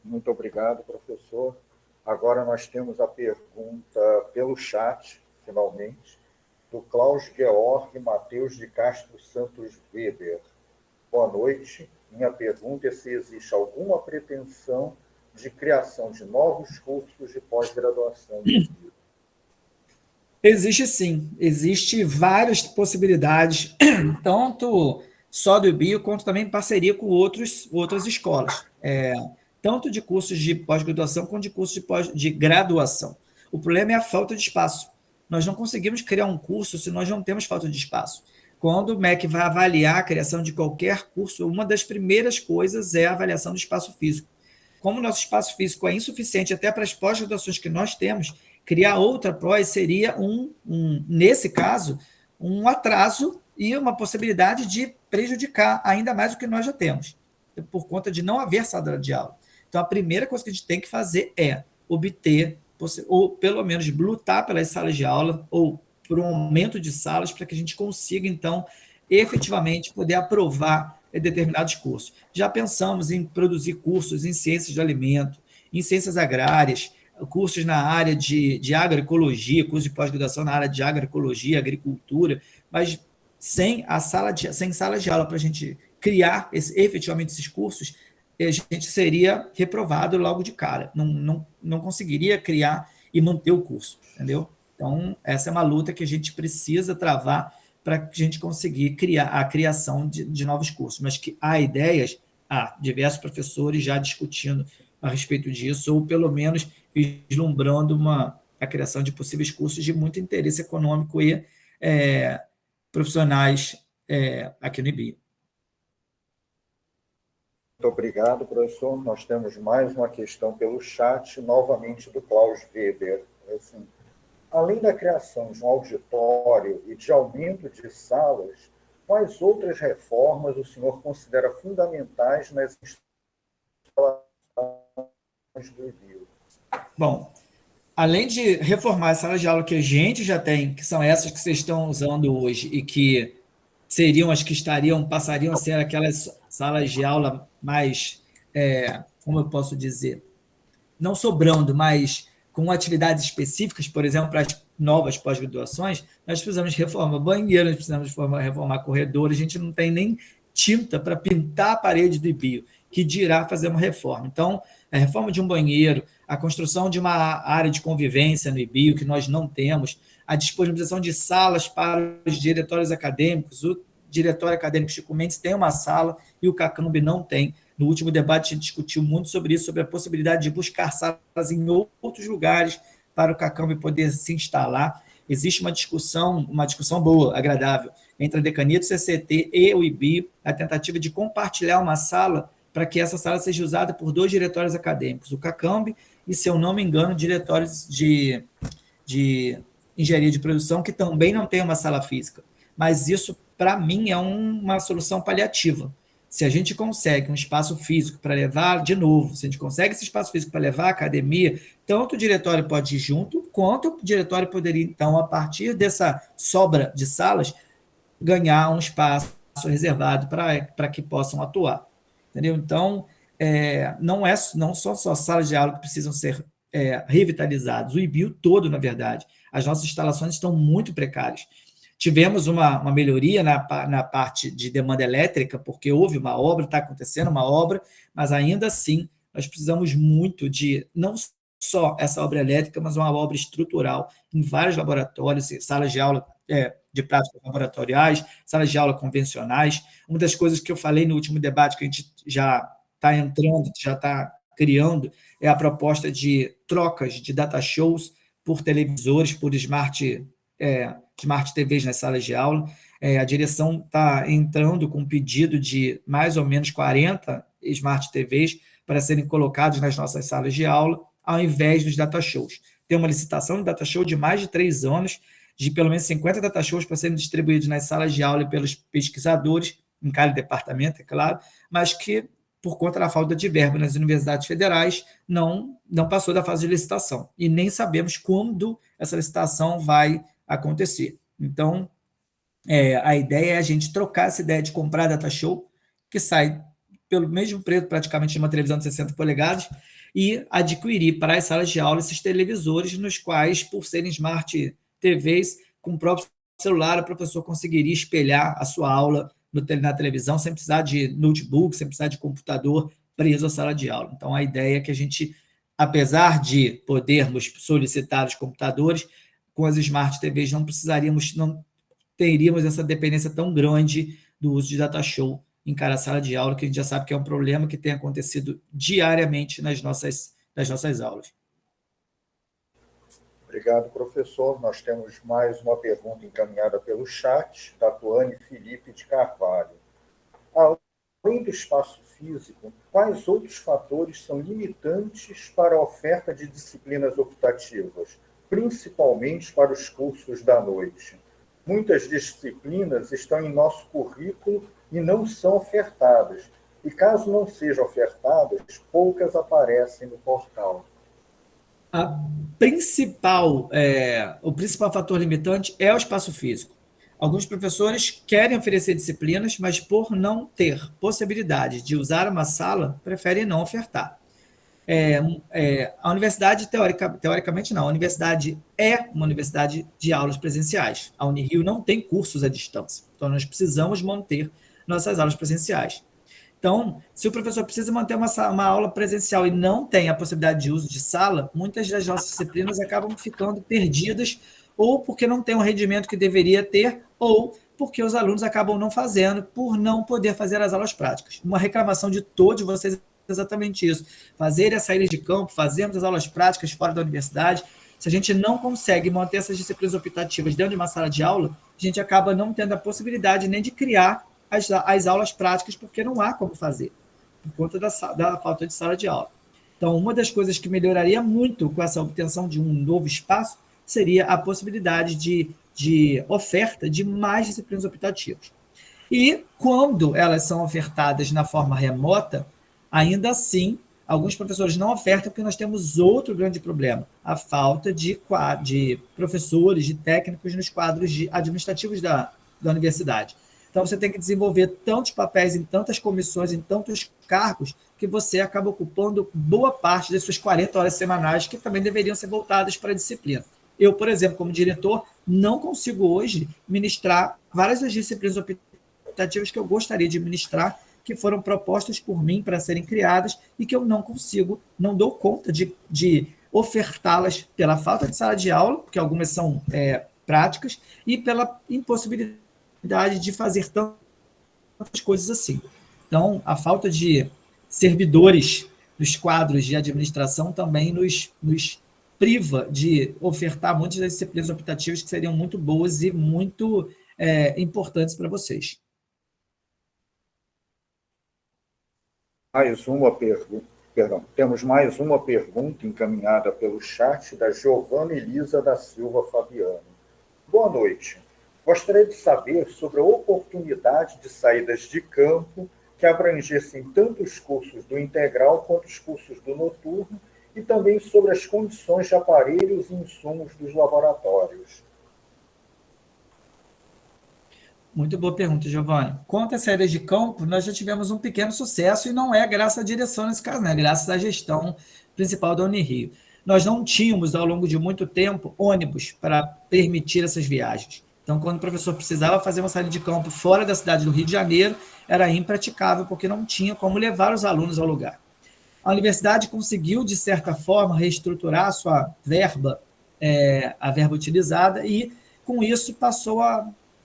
Muito obrigado, professor. Agora nós temos a pergunta pelo chat, finalmente, do Klaus Georg Matheus de Castro Santos Weber. Boa noite. Minha pergunta é se existe alguma pretensão de criação de novos cursos de pós-graduação. Existe sim. Existem várias possibilidades, tanto só do IBIO, quanto também em parceria com outras escolas. Tanto de cursos de pós-graduação quanto de cursos de graduação. O problema é a falta de espaço. Nós não conseguimos criar um curso se nós não temos falta de espaço. Quando o MEC vai avaliar a criação de qualquer curso, uma das primeiras coisas é a avaliação do espaço físico. Como o nosso espaço físico é insuficiente até para as pós-graduações que nós temos, criar outra pós seria, nesse caso, um atraso e uma possibilidade de prejudicar ainda mais o que nós já temos, por conta de não haver sala de aula. Então, a primeira coisa que a gente tem que fazer é obter, ou pelo menos lutar pelas salas de aula, ou por um aumento de salas, para que a gente consiga, então, efetivamente poder aprovar determinados cursos. Já pensamos em produzir cursos em ciências do alimento, em ciências agrárias, cursos na área de agroecologia, cursos de pós-graduação na área de agroecologia, agricultura, mas sem salas de aula para a gente criar efetivamente esses cursos, a gente seria reprovado logo de cara, não conseguiria criar e manter o curso, entendeu? Então, essa é uma luta que a gente precisa travar para a gente conseguir criar a criação de novos cursos, mas que há ideias, há diversos professores já discutindo a respeito disso, ou pelo menos vislumbrando a criação de possíveis cursos de muito interesse econômico e profissionais aqui no IBIO. Muito obrigado, professor. Nós temos mais uma questão pelo chat, novamente do Klaus Weber. Assim, além da criação de um auditório e de aumento de salas, quais outras reformas o senhor considera fundamentais nas instalações do IBIO? Bom, além de reformar as salas de aula que a gente já tem, que são essas que vocês estão usando hoje e que seriam as que passariam a ser aquelas salas de aula mais, como eu posso dizer, não sobrando, mas com atividades específicas, por exemplo, para as novas pós-graduações, nós precisamos reformar banheiro, nós precisamos reformar corredores, a gente não tem nem tinta para pintar a parede do IBIO, que dirá fazer uma reforma. Então, a reforma de um banheiro, a construção de uma área de convivência no IBIO, que nós não temos, a disponibilização de salas para os diretórios acadêmicos. O diretório acadêmico Chico Mendes tem uma sala e o CACAMB não tem. No último debate, a gente discutiu muito sobre isso, sobre a possibilidade de buscar salas em outros lugares para o CACAMB poder se instalar. Existe uma discussão boa, agradável, entre a Decania do CCT e o IBIO, a tentativa de compartilhar uma sala para que essa sala seja usada por 2 diretórios acadêmicos, o CACAMB e, se eu não me engano, diretórios de engenharia de produção, que também não tem uma sala física. Mas isso, para mim, é uma solução paliativa. Se a gente consegue um espaço físico para levar, de novo, se a gente consegue esse espaço físico para levar a academia, tanto o diretório pode ir junto, quanto o diretório poderia, então, a partir dessa sobra de salas, ganhar um espaço reservado para que possam atuar. Entendeu? Então, não são só salas de aula que precisam ser revitalizadas, o IBIO todo, na verdade. As nossas instalações estão muito precárias. Tivemos uma melhoria na parte de demanda elétrica, porque houve uma obra, está acontecendo uma obra, mas ainda assim nós precisamos muito de, não só essa obra elétrica, mas uma obra estrutural em vários laboratórios, salas de aula de práticas laboratoriais, salas de aula convencionais. Uma das coisas que eu falei no último debate, que a gente já está entrando, já está criando, é a proposta de trocas de data shows por televisores, por smart TVs nas salas de aula. A direção está entrando com um pedido de mais ou menos 40 smart TVs para serem colocados nas nossas salas de aula, ao invés dos data shows. Tem uma licitação de data show de mais de 3 anos, de pelo menos 50 data shows para serem distribuídos nas salas de aula e pelos pesquisadores, em cada departamento, é claro, mas que, por conta da falta de verba nas universidades federais, não passou da fase de licitação. E nem sabemos quando essa licitação vai acontecer. Então, a ideia é a gente trocar essa ideia de comprar data show, que sai pelo mesmo preço praticamente de uma televisão de 60 polegadas, e adquirir para as salas de aula esses televisores nos quais, por serem smart TVs, com o próprio celular, o professor conseguiria espelhar a sua aula na televisão, sem precisar de notebook, sem precisar de computador preso à sala de aula. Então, a ideia é que a gente, apesar de podermos solicitar os computadores, com as smart TVs não teríamos essa dependência tão grande do uso de data show em cada sala de aula, que a gente já sabe que é um problema que tem acontecido diariamente nas nossas aulas. Obrigado, professor. Nós temos mais uma pergunta encaminhada pelo chat, da Tuane Felipe de Carvalho. Além do espaço físico, quais outros fatores são limitantes para a oferta de disciplinas optativas, principalmente para os cursos da noite? Muitas disciplinas estão em nosso currículo e não são ofertadas. E caso não sejam ofertadas, poucas aparecem no portal. O principal fator limitante é o espaço físico. Alguns professores querem oferecer disciplinas, mas por não ter possibilidade de usar uma sala, preferem não ofertar. A universidade, teoricamente não, a universidade é uma universidade de aulas presenciais. A Unirio não tem cursos à distância, então nós precisamos manter nossas aulas presenciais. Então, se o professor precisa manter uma aula presencial e não tem a possibilidade de uso de sala, muitas das nossas disciplinas acabam ficando perdidas, ou porque não tem o rendimento que deveria ter, ou porque os alunos acabam não fazendo, por não poder fazer as aulas práticas. Uma reclamação de todos vocês é exatamente isso. Fazer as saídas de campo, fazermos as aulas práticas fora da universidade. Se a gente não consegue manter essas disciplinas optativas dentro de uma sala de aula, a gente acaba não tendo a possibilidade nem de criar as aulas práticas, porque não há como fazer, por conta da falta de sala de aula. Então, uma das coisas que melhoraria muito com essa obtenção de um novo espaço seria a possibilidade de oferta de mais disciplinas optativas. E, quando elas são ofertadas na forma remota, ainda assim, alguns professores não ofertam, porque nós temos outro grande problema, a falta de professores, de técnicos nos quadros administrativos da universidade. Então, você tem que desenvolver tantos papéis em tantas comissões, em tantos cargos, que você acaba ocupando boa parte das suas 40 horas semanais, que também deveriam ser voltadas para a disciplina. Eu, por exemplo, como diretor, não consigo hoje ministrar várias das disciplinas optativas que eu gostaria de ministrar, que foram propostas por mim para serem criadas e que eu não consigo, não dou conta de ofertá-las pela falta de sala de aula, porque algumas são práticas, e pela impossibilidade de fazer tantas coisas assim. Então, a falta de servidores nos quadros de administração também nos priva de ofertar muitas das disciplinas optativas que seriam muito boas e muito importantes para vocês. Temos mais uma pergunta encaminhada pelo chat da Giovana Elisa da Silva Fabiano. Boa noite. Gostaria de saber sobre a oportunidade de saídas de campo que abrangessem tanto os cursos do integral quanto os cursos do noturno e também sobre as condições de aparelhos e insumos dos laboratórios. Muito boa pergunta, Giovanni. Quanto às saídas de campo, nós já tivemos um pequeno sucesso, e não é graças à direção nesse caso, né? Graças à gestão principal da Unirio. Nós não tínhamos, ao longo de muito tempo, ônibus para permitir essas viagens. Então, quando o professor precisava fazer uma saída de campo fora da cidade do Rio de Janeiro, era impraticável, porque não tinha como levar os alunos ao lugar. A universidade conseguiu, de certa forma, reestruturar a sua verba, a verba utilizada, e, com isso,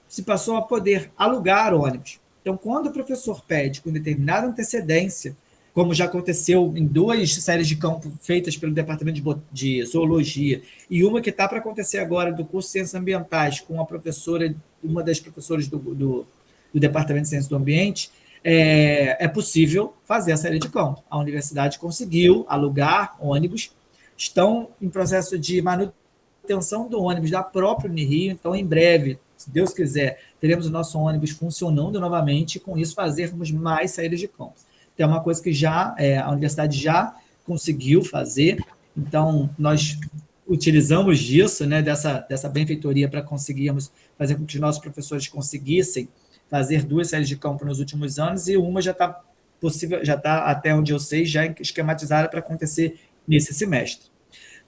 se passou a poder alugar ônibus. Então, quando o professor pede com determinada antecedência, como já aconteceu em 2 séries de campo feitas pelo Departamento de Zoologia, e uma que está para acontecer agora do curso de Ciências Ambientais, com a professora, uma das professoras do Departamento de Ciências do Ambiente, é possível fazer a série de campo. A universidade conseguiu alugar ônibus, estão em processo de manutenção do ônibus da própria Unirio, então, em breve, se Deus quiser, teremos o nosso ônibus funcionando novamente, e com isso fazermos mais saídas de campo. Então, é uma coisa que a universidade já conseguiu fazer, então nós utilizamos disso, né, dessa benfeitoria, para conseguirmos fazer com que os nossos professores conseguissem fazer 2 séries de campo nos últimos anos, e uma já está possível, já está, até onde eu sei, já esquematizada para acontecer nesse semestre.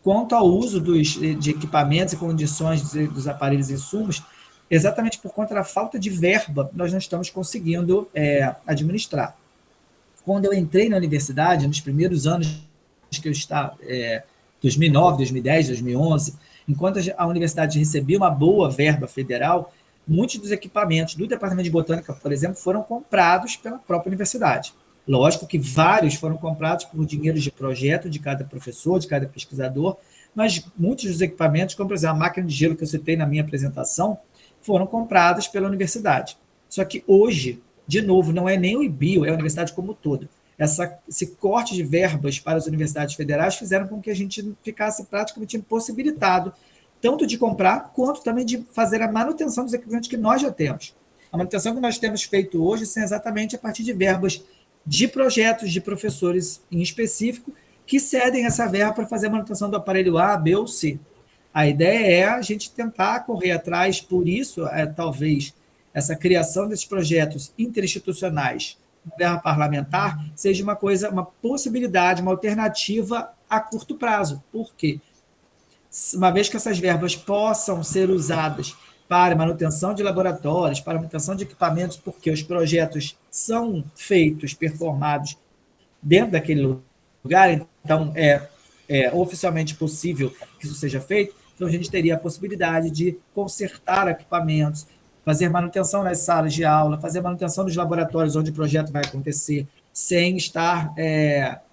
Quanto ao uso de equipamentos e condições dos aparelhos e insumos, exatamente por conta da falta de verba, nós não estamos conseguindo administrar. Quando eu entrei na universidade, nos primeiros anos que eu estava, 2009, 2010, 2011, enquanto a universidade recebia uma boa verba federal, muitos dos equipamentos do Departamento de Botânica, por exemplo, foram comprados pela própria universidade. Lógico que vários foram comprados por dinheiros de projeto de cada professor, de cada pesquisador, mas muitos dos equipamentos, como, por exemplo, a máquina de gelo que eu citei na minha apresentação, foram comprados pela universidade. Só que hoje, de novo, não é nem o IBIO, é a universidade como um todo. Esse corte de verbas para as universidades federais fizeram com que a gente ficasse praticamente impossibilitado, tanto de comprar, quanto também de fazer a manutenção dos equipamentos que nós já temos. A manutenção que nós temos feito hoje é exatamente a partir de verbas de projetos de professores em específico, que cedem essa verba para fazer a manutenção do aparelho A, B ou C. A ideia é a gente tentar correr atrás, por isso, talvez, essa criação desses projetos interinstitucionais, verba parlamentar, seja uma possibilidade, uma alternativa a curto prazo. Por quê? Uma vez que essas verbas possam ser usadas para manutenção de laboratórios, para manutenção de equipamentos, porque os projetos são feitos, performados dentro daquele lugar, então é oficialmente possível que isso seja feito, então a gente teria a possibilidade de consertar equipamentos, fazer manutenção nas salas de aula, fazer manutenção nos laboratórios onde o projeto vai acontecer, sem estar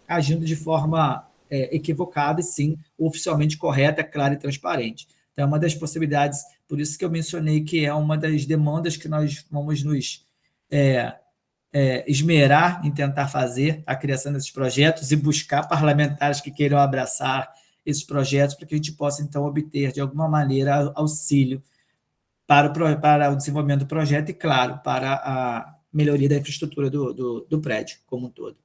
agindo de forma equivocada e sim oficialmente correta, clara e transparente. Então, é uma das possibilidades, por isso que eu mencionei que é uma das demandas que nós vamos nos esmerar em tentar fazer a criação desses projetos e buscar parlamentares que queiram abraçar esses projetos para que a gente possa, então, obter, de alguma maneira, auxílio para o desenvolvimento do projeto e, claro, para a melhoria da infraestrutura do prédio como um todo.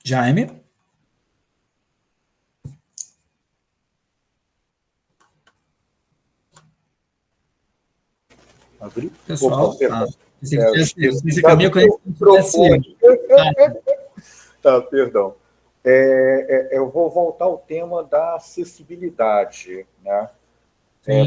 Jaime? Pessoal, esse caminho microfone. Tá, perdão. Eu vou voltar ao tema da acessibilidade, né?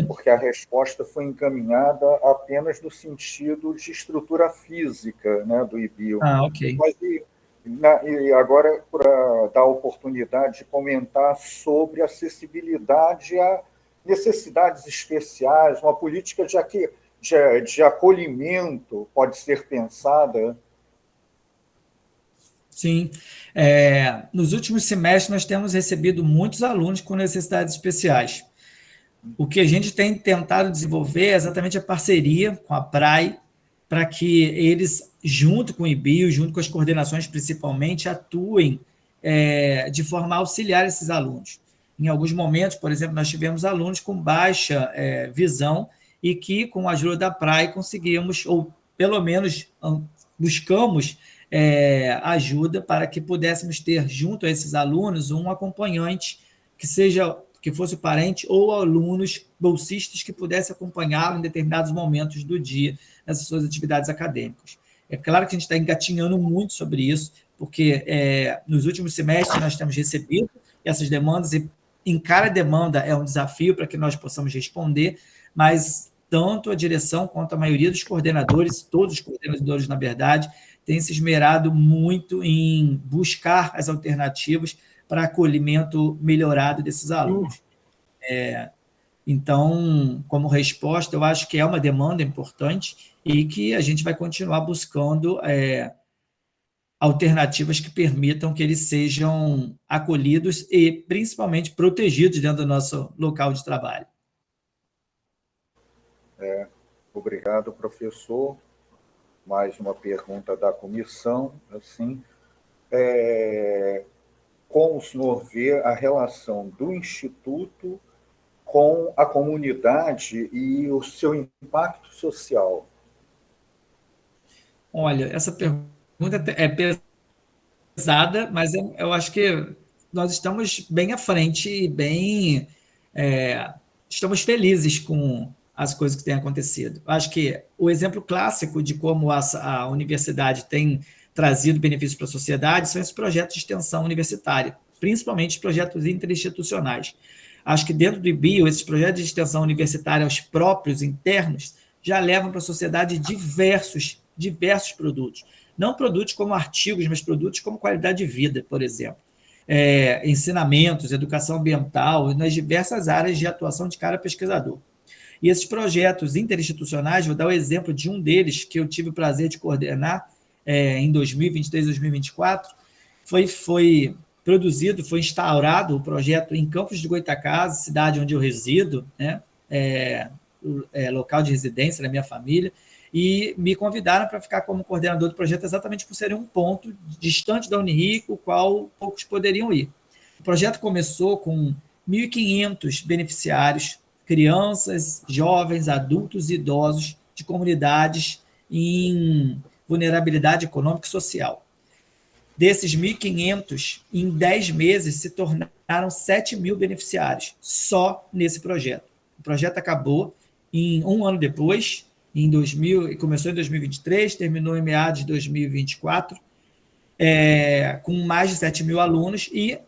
Porque a resposta foi encaminhada apenas no sentido de estrutura física, né, do IBIO. Ok. Mas, e agora, para dar a oportunidade de comentar sobre acessibilidade a necessidades especiais, uma política de acolhimento pode ser pensada? Sim. Nos últimos semestres, nós temos recebido muitos alunos com necessidades especiais. O que a gente tem tentado desenvolver é exatamente a parceria com a PRAE, para que eles, junto com o IBIO, junto com as coordenações principalmente, atuem de forma a auxiliar esses alunos. Em alguns momentos, por exemplo, nós tivemos alunos com baixa visão e que, com a ajuda da PRAE, conseguimos, ou pelo menos buscamos ajuda para que pudéssemos ter, junto a esses alunos, um acompanhante que fosse parente ou alunos bolsistas que pudesse acompanhá-lo em determinados momentos do dia nessas suas atividades acadêmicas. É claro que a gente está engatinhando muito sobre isso, porque nos últimos semestres nós temos recebido essas demandas e em cada demanda é um desafio para que nós possamos responder, mas tanto a direção quanto a maioria dos coordenadores, todos os coordenadores, na verdade, têm se esmerado muito em buscar as alternativas para acolhimento melhorado desses alunos. Então, como resposta, eu acho que é uma demanda importante e que a gente vai continuar buscando alternativas que permitam que eles sejam acolhidos e, principalmente, protegidos dentro do nosso local de trabalho. Obrigado, professor. Mais uma pergunta da comissão. Assim, como o senhor vê a relação do Instituto com a comunidade e o seu impacto social? Olha, essa pergunta é pesada, mas eu acho que nós estamos bem à frente e estamos felizes com as coisas que têm acontecido. Acho que o exemplo clássico de como a universidade tem trazido benefícios para a sociedade são esses projetos de extensão universitária, principalmente projetos interinstitucionais. Acho que dentro do IBIO, esses projetos de extensão universitária, os próprios, internos, já levam para a sociedade diversos produtos. Não produtos como artigos, mas produtos como qualidade de vida, por exemplo. Ensinamentos, educação ambiental, nas diversas áreas de atuação de cada pesquisador. E esses projetos interinstitucionais, vou dar o exemplo de um deles, que eu tive o prazer de coordenar em 2023, 2024, foi produzido, foi instaurado o projeto em Campos de Goytacazes, cidade onde eu resido, né? Local de residência da minha família, e me convidaram para ficar como coordenador do projeto exatamente por ser um ponto distante da Unirio, o qual poucos poderiam ir. O projeto começou com 1.500 beneficiários, crianças, jovens, adultos e idosos de comunidades em vulnerabilidade econômica e social. Desses 1.500, em 10 meses, se tornaram 7.000 beneficiários, só nesse projeto. O projeto acabou em um ano depois, em 2000, começou em 2023, terminou em meados de 2024, com mais de 7 mil alunos e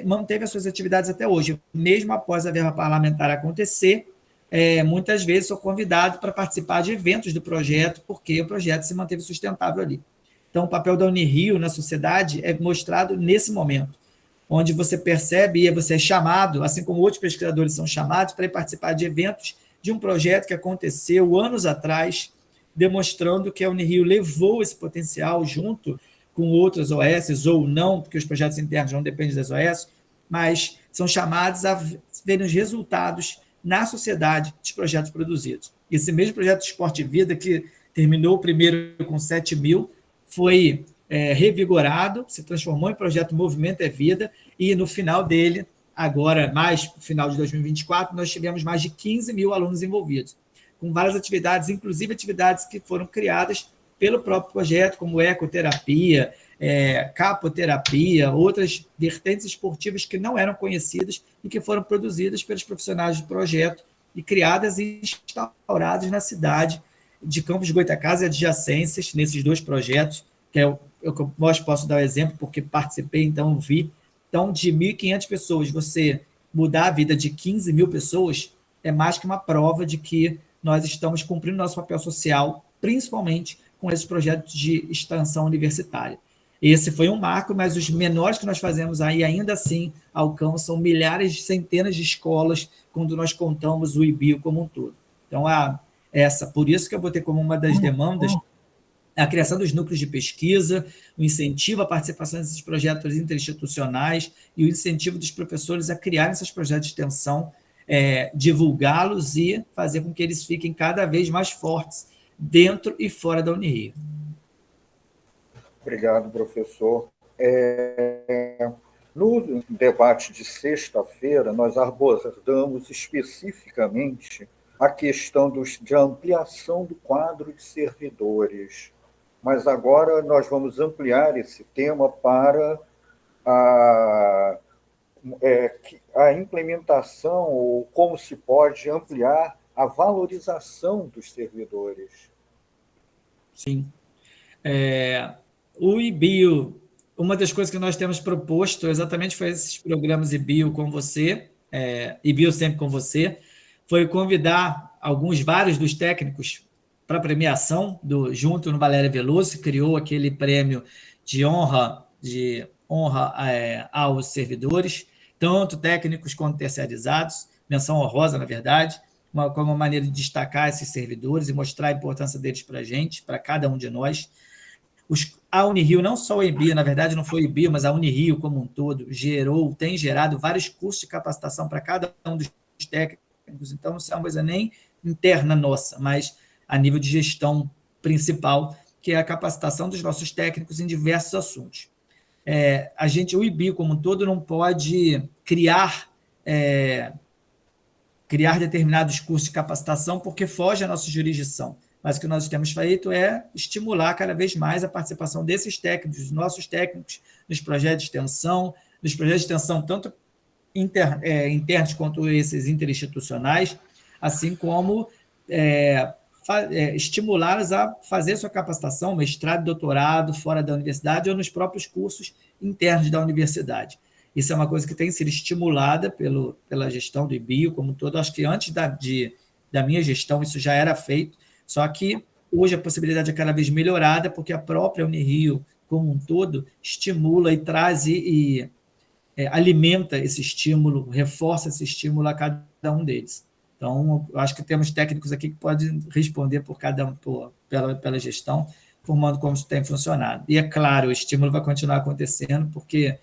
manteve as suas atividades até hoje. Mesmo após a verba parlamentar acontecer, muitas vezes sou convidado para participar de eventos do projeto, porque o projeto se manteve sustentável ali. Então, o papel da Unirio na sociedade é mostrado nesse momento, onde você percebe e você é chamado, assim como outros pesquisadores são chamados, para ir participar de eventos de um projeto que aconteceu anos atrás, demonstrando que a Unirio levou esse potencial junto com outras OS, ou não, porque os projetos internos não dependem das OS, mas são chamados a verem os resultados na sociedade dos projetos produzidos. Esse mesmo projeto de Esporte e Vida, que terminou o primeiro com 7 mil, foi revigorado, se transformou em projeto Movimento é Vida, e no final dele, agora, mais no final de 2024, nós tivemos mais de 15 mil alunos envolvidos, com várias atividades, inclusive atividades que foram criadas pelo próprio projeto, como ecoterapia, capoterapia, outras vertentes esportivas que não eram conhecidas e que foram produzidas pelos profissionais do projeto e criadas e instauradas na cidade de Campos de Goytacazes e adjacências, nesses dois projetos, que eu posso dar o exemplo, porque participei, então vi. Então, de 1.500 pessoas, você mudar a vida de 15 mil pessoas é mais que uma prova de que nós estamos cumprindo nosso papel social, principalmente com esses projetos de extensão universitária. Esse foi um marco, mas os menores que nós fazemos aí, ainda assim, alcançam milhares, centenas de escolas, quando nós contamos o IBIO como um todo. Então, por isso que eu botei como uma das demandas a criação dos núcleos de pesquisa, o incentivo à participação nesses projetos interinstitucionais e o incentivo dos professores a criarem esses projetos de extensão, divulgá-los e fazer com que eles fiquem cada vez mais fortes dentro e fora da Unirio. Obrigado, professor. No debate de sexta-feira, nós abordamos especificamente a questão de ampliação do quadro de servidores. Mas agora nós vamos ampliar esse tema para a implementação, ou como se pode ampliar a valorização dos servidores. Sim. O IBIO, uma das coisas que nós temos proposto exatamente foi esses programas IBIO com você, IBIO sempre com você, foi convidar vários dos técnicos para a premiação, junto no Valéria Veloso, criou aquele prêmio de honra aos servidores, tanto técnicos quanto terceirizados, menção honrosa, na verdade, como uma maneira de destacar esses servidores e mostrar a importância deles para a gente, para cada um de nós. A Unirio, não só o IBIO, na verdade não foi o IBIO, mas a Unirio como um todo, tem gerado vários cursos de capacitação para cada um dos técnicos, então não é uma coisa nem interna nossa, mas a nível de gestão principal, que é a capacitação dos nossos técnicos em diversos assuntos. O IBIO como um todo não pode criar determinados cursos de capacitação porque foge à nossa jurisdição, mas o que nós temos feito é estimular cada vez mais a participação desses técnicos, dos nossos técnicos, nos projetos de extensão, tanto internos quanto esses interinstitucionais, assim como estimulá-los a fazer sua capacitação, mestrado, doutorado, fora da universidade ou nos próprios cursos internos da universidade. Isso é uma coisa que tem sido estimulada pela gestão do IBIO como um todo. Acho que antes da minha gestão isso já era feito, só que hoje a possibilidade é cada vez melhorada, porque a própria Unirio, como um todo, estimula e traz e alimenta esse estímulo, reforça esse estímulo a cada um deles. Então, eu acho que temos técnicos aqui que podem responder por cada um, pela gestão, formando como isso tem funcionado. E, é claro, o estímulo vai continuar acontecendo, porque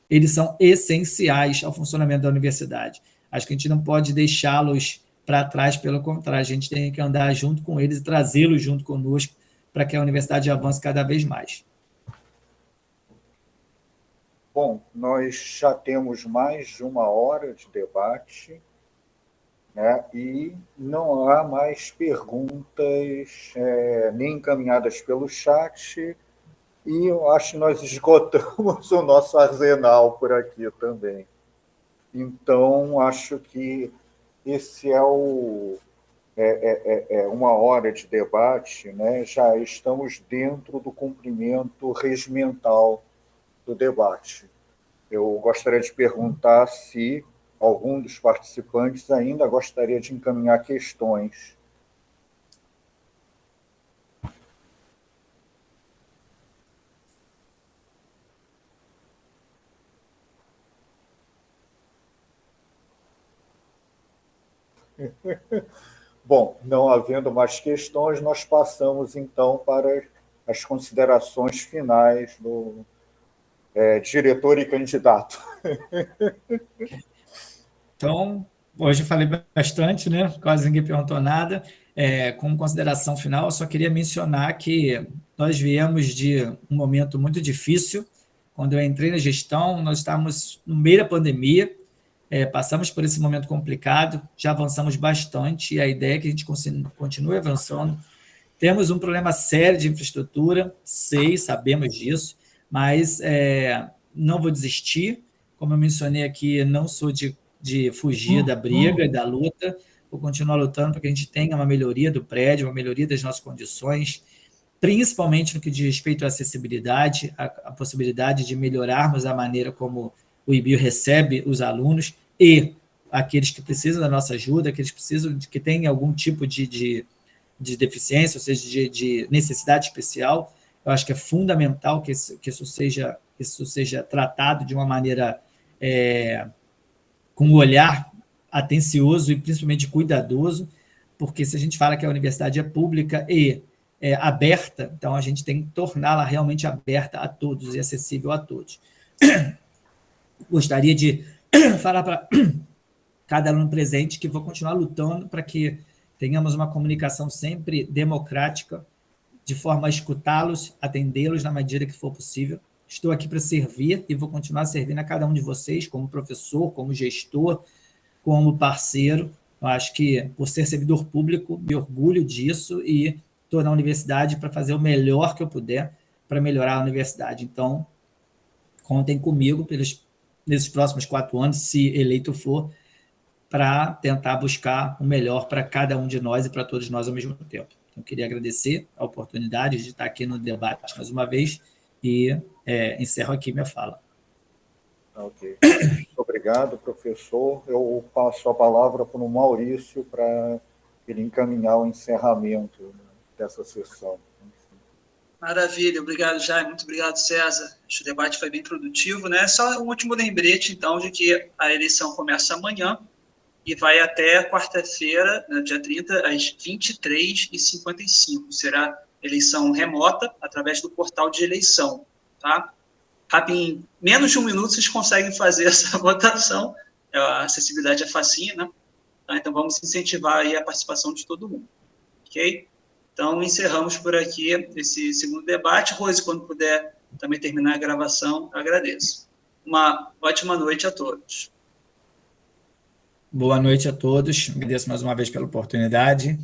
eles são essenciais ao funcionamento da universidade. Acho que a gente não pode deixá-los para trás, pelo contrário, a gente tem que andar junto com eles e trazê-los junto conosco para que a universidade avance cada vez mais. Bom, nós já temos mais de 1 hora de debate, né, e não há mais perguntas nem encaminhadas pelo chat, e eu acho que nós esgotamos o nosso arsenal por aqui também. Então, acho que esse é o uma hora de debate, né, já estamos dentro do cumprimento regimental do debate. Eu gostaria de perguntar se algum dos participantes ainda gostaria de encaminhar questões. Bom, não havendo mais questões, nós passamos, então, para as considerações finais do diretor e candidato. Então, hoje eu falei bastante, né? Quase ninguém perguntou nada. Como consideração final, eu só queria mencionar que nós viemos de um momento muito difícil. Quando eu entrei na gestão, nós estávamos no meio da pandemia, passamos por esse momento complicado, já avançamos bastante, e a ideia é que a gente continue avançando. Temos um problema sério de infraestrutura, sabemos disso, mas não vou desistir. Como eu mencionei aqui, não sou de fugir da briga e da luta, vou continuar lutando para que a gente tenha uma melhoria do prédio, uma melhoria das nossas condições, principalmente no que diz respeito à acessibilidade, a possibilidade de melhorarmos a maneira como o IBIO recebe os alunos e aqueles que precisam da nossa ajuda, aqueles que precisam que têm algum tipo de deficiência, ou seja, de necessidade especial. Eu acho que é fundamental que isso seja tratado de uma maneira com um olhar atencioso e principalmente cuidadoso, porque se a gente fala que a universidade é pública e aberta, então a gente tem que torná-la realmente aberta a todos e acessível a todos. Gostaria de falar para cada aluno presente que vou continuar lutando para que tenhamos uma comunicação sempre democrática, de forma a escutá-los, atendê-los na medida que for possível. Estou aqui para servir e vou continuar servindo a cada um de vocês, como professor, como gestor, como parceiro. Eu acho que, por ser servidor público, me orgulho disso e estou na universidade para fazer o melhor que eu puder para melhorar a universidade. Então, contem comigo nesses próximos 4 anos, se eleito for, para tentar buscar o melhor para cada um de nós e para todos nós ao mesmo tempo. Então, queria agradecer a oportunidade de estar aqui no debate mais uma vez e encerro aqui minha fala. Ok. Muito obrigado, professor. Eu passo a palavra para o Maurício para ele encaminhar o encerramento dessa sessão. Maravilha, obrigado, Jaime, muito obrigado, César. O debate foi bem produtivo, né? Só um último lembrete, então, de que a eleição começa amanhã e vai até quarta-feira, no dia 30, às 23h55. Será eleição remota, através do portal de eleição, tá? Em menos de 1 minuto, vocês conseguem fazer essa votação. A acessibilidade é facinha, né? Tá? Então, vamos incentivar aí a participação de todo mundo, ok? Então, encerramos por aqui esse segundo debate. Rose, quando puder também terminar a gravação, agradeço. Uma ótima noite a todos. Boa noite a todos. Agradeço mais uma vez pela oportunidade.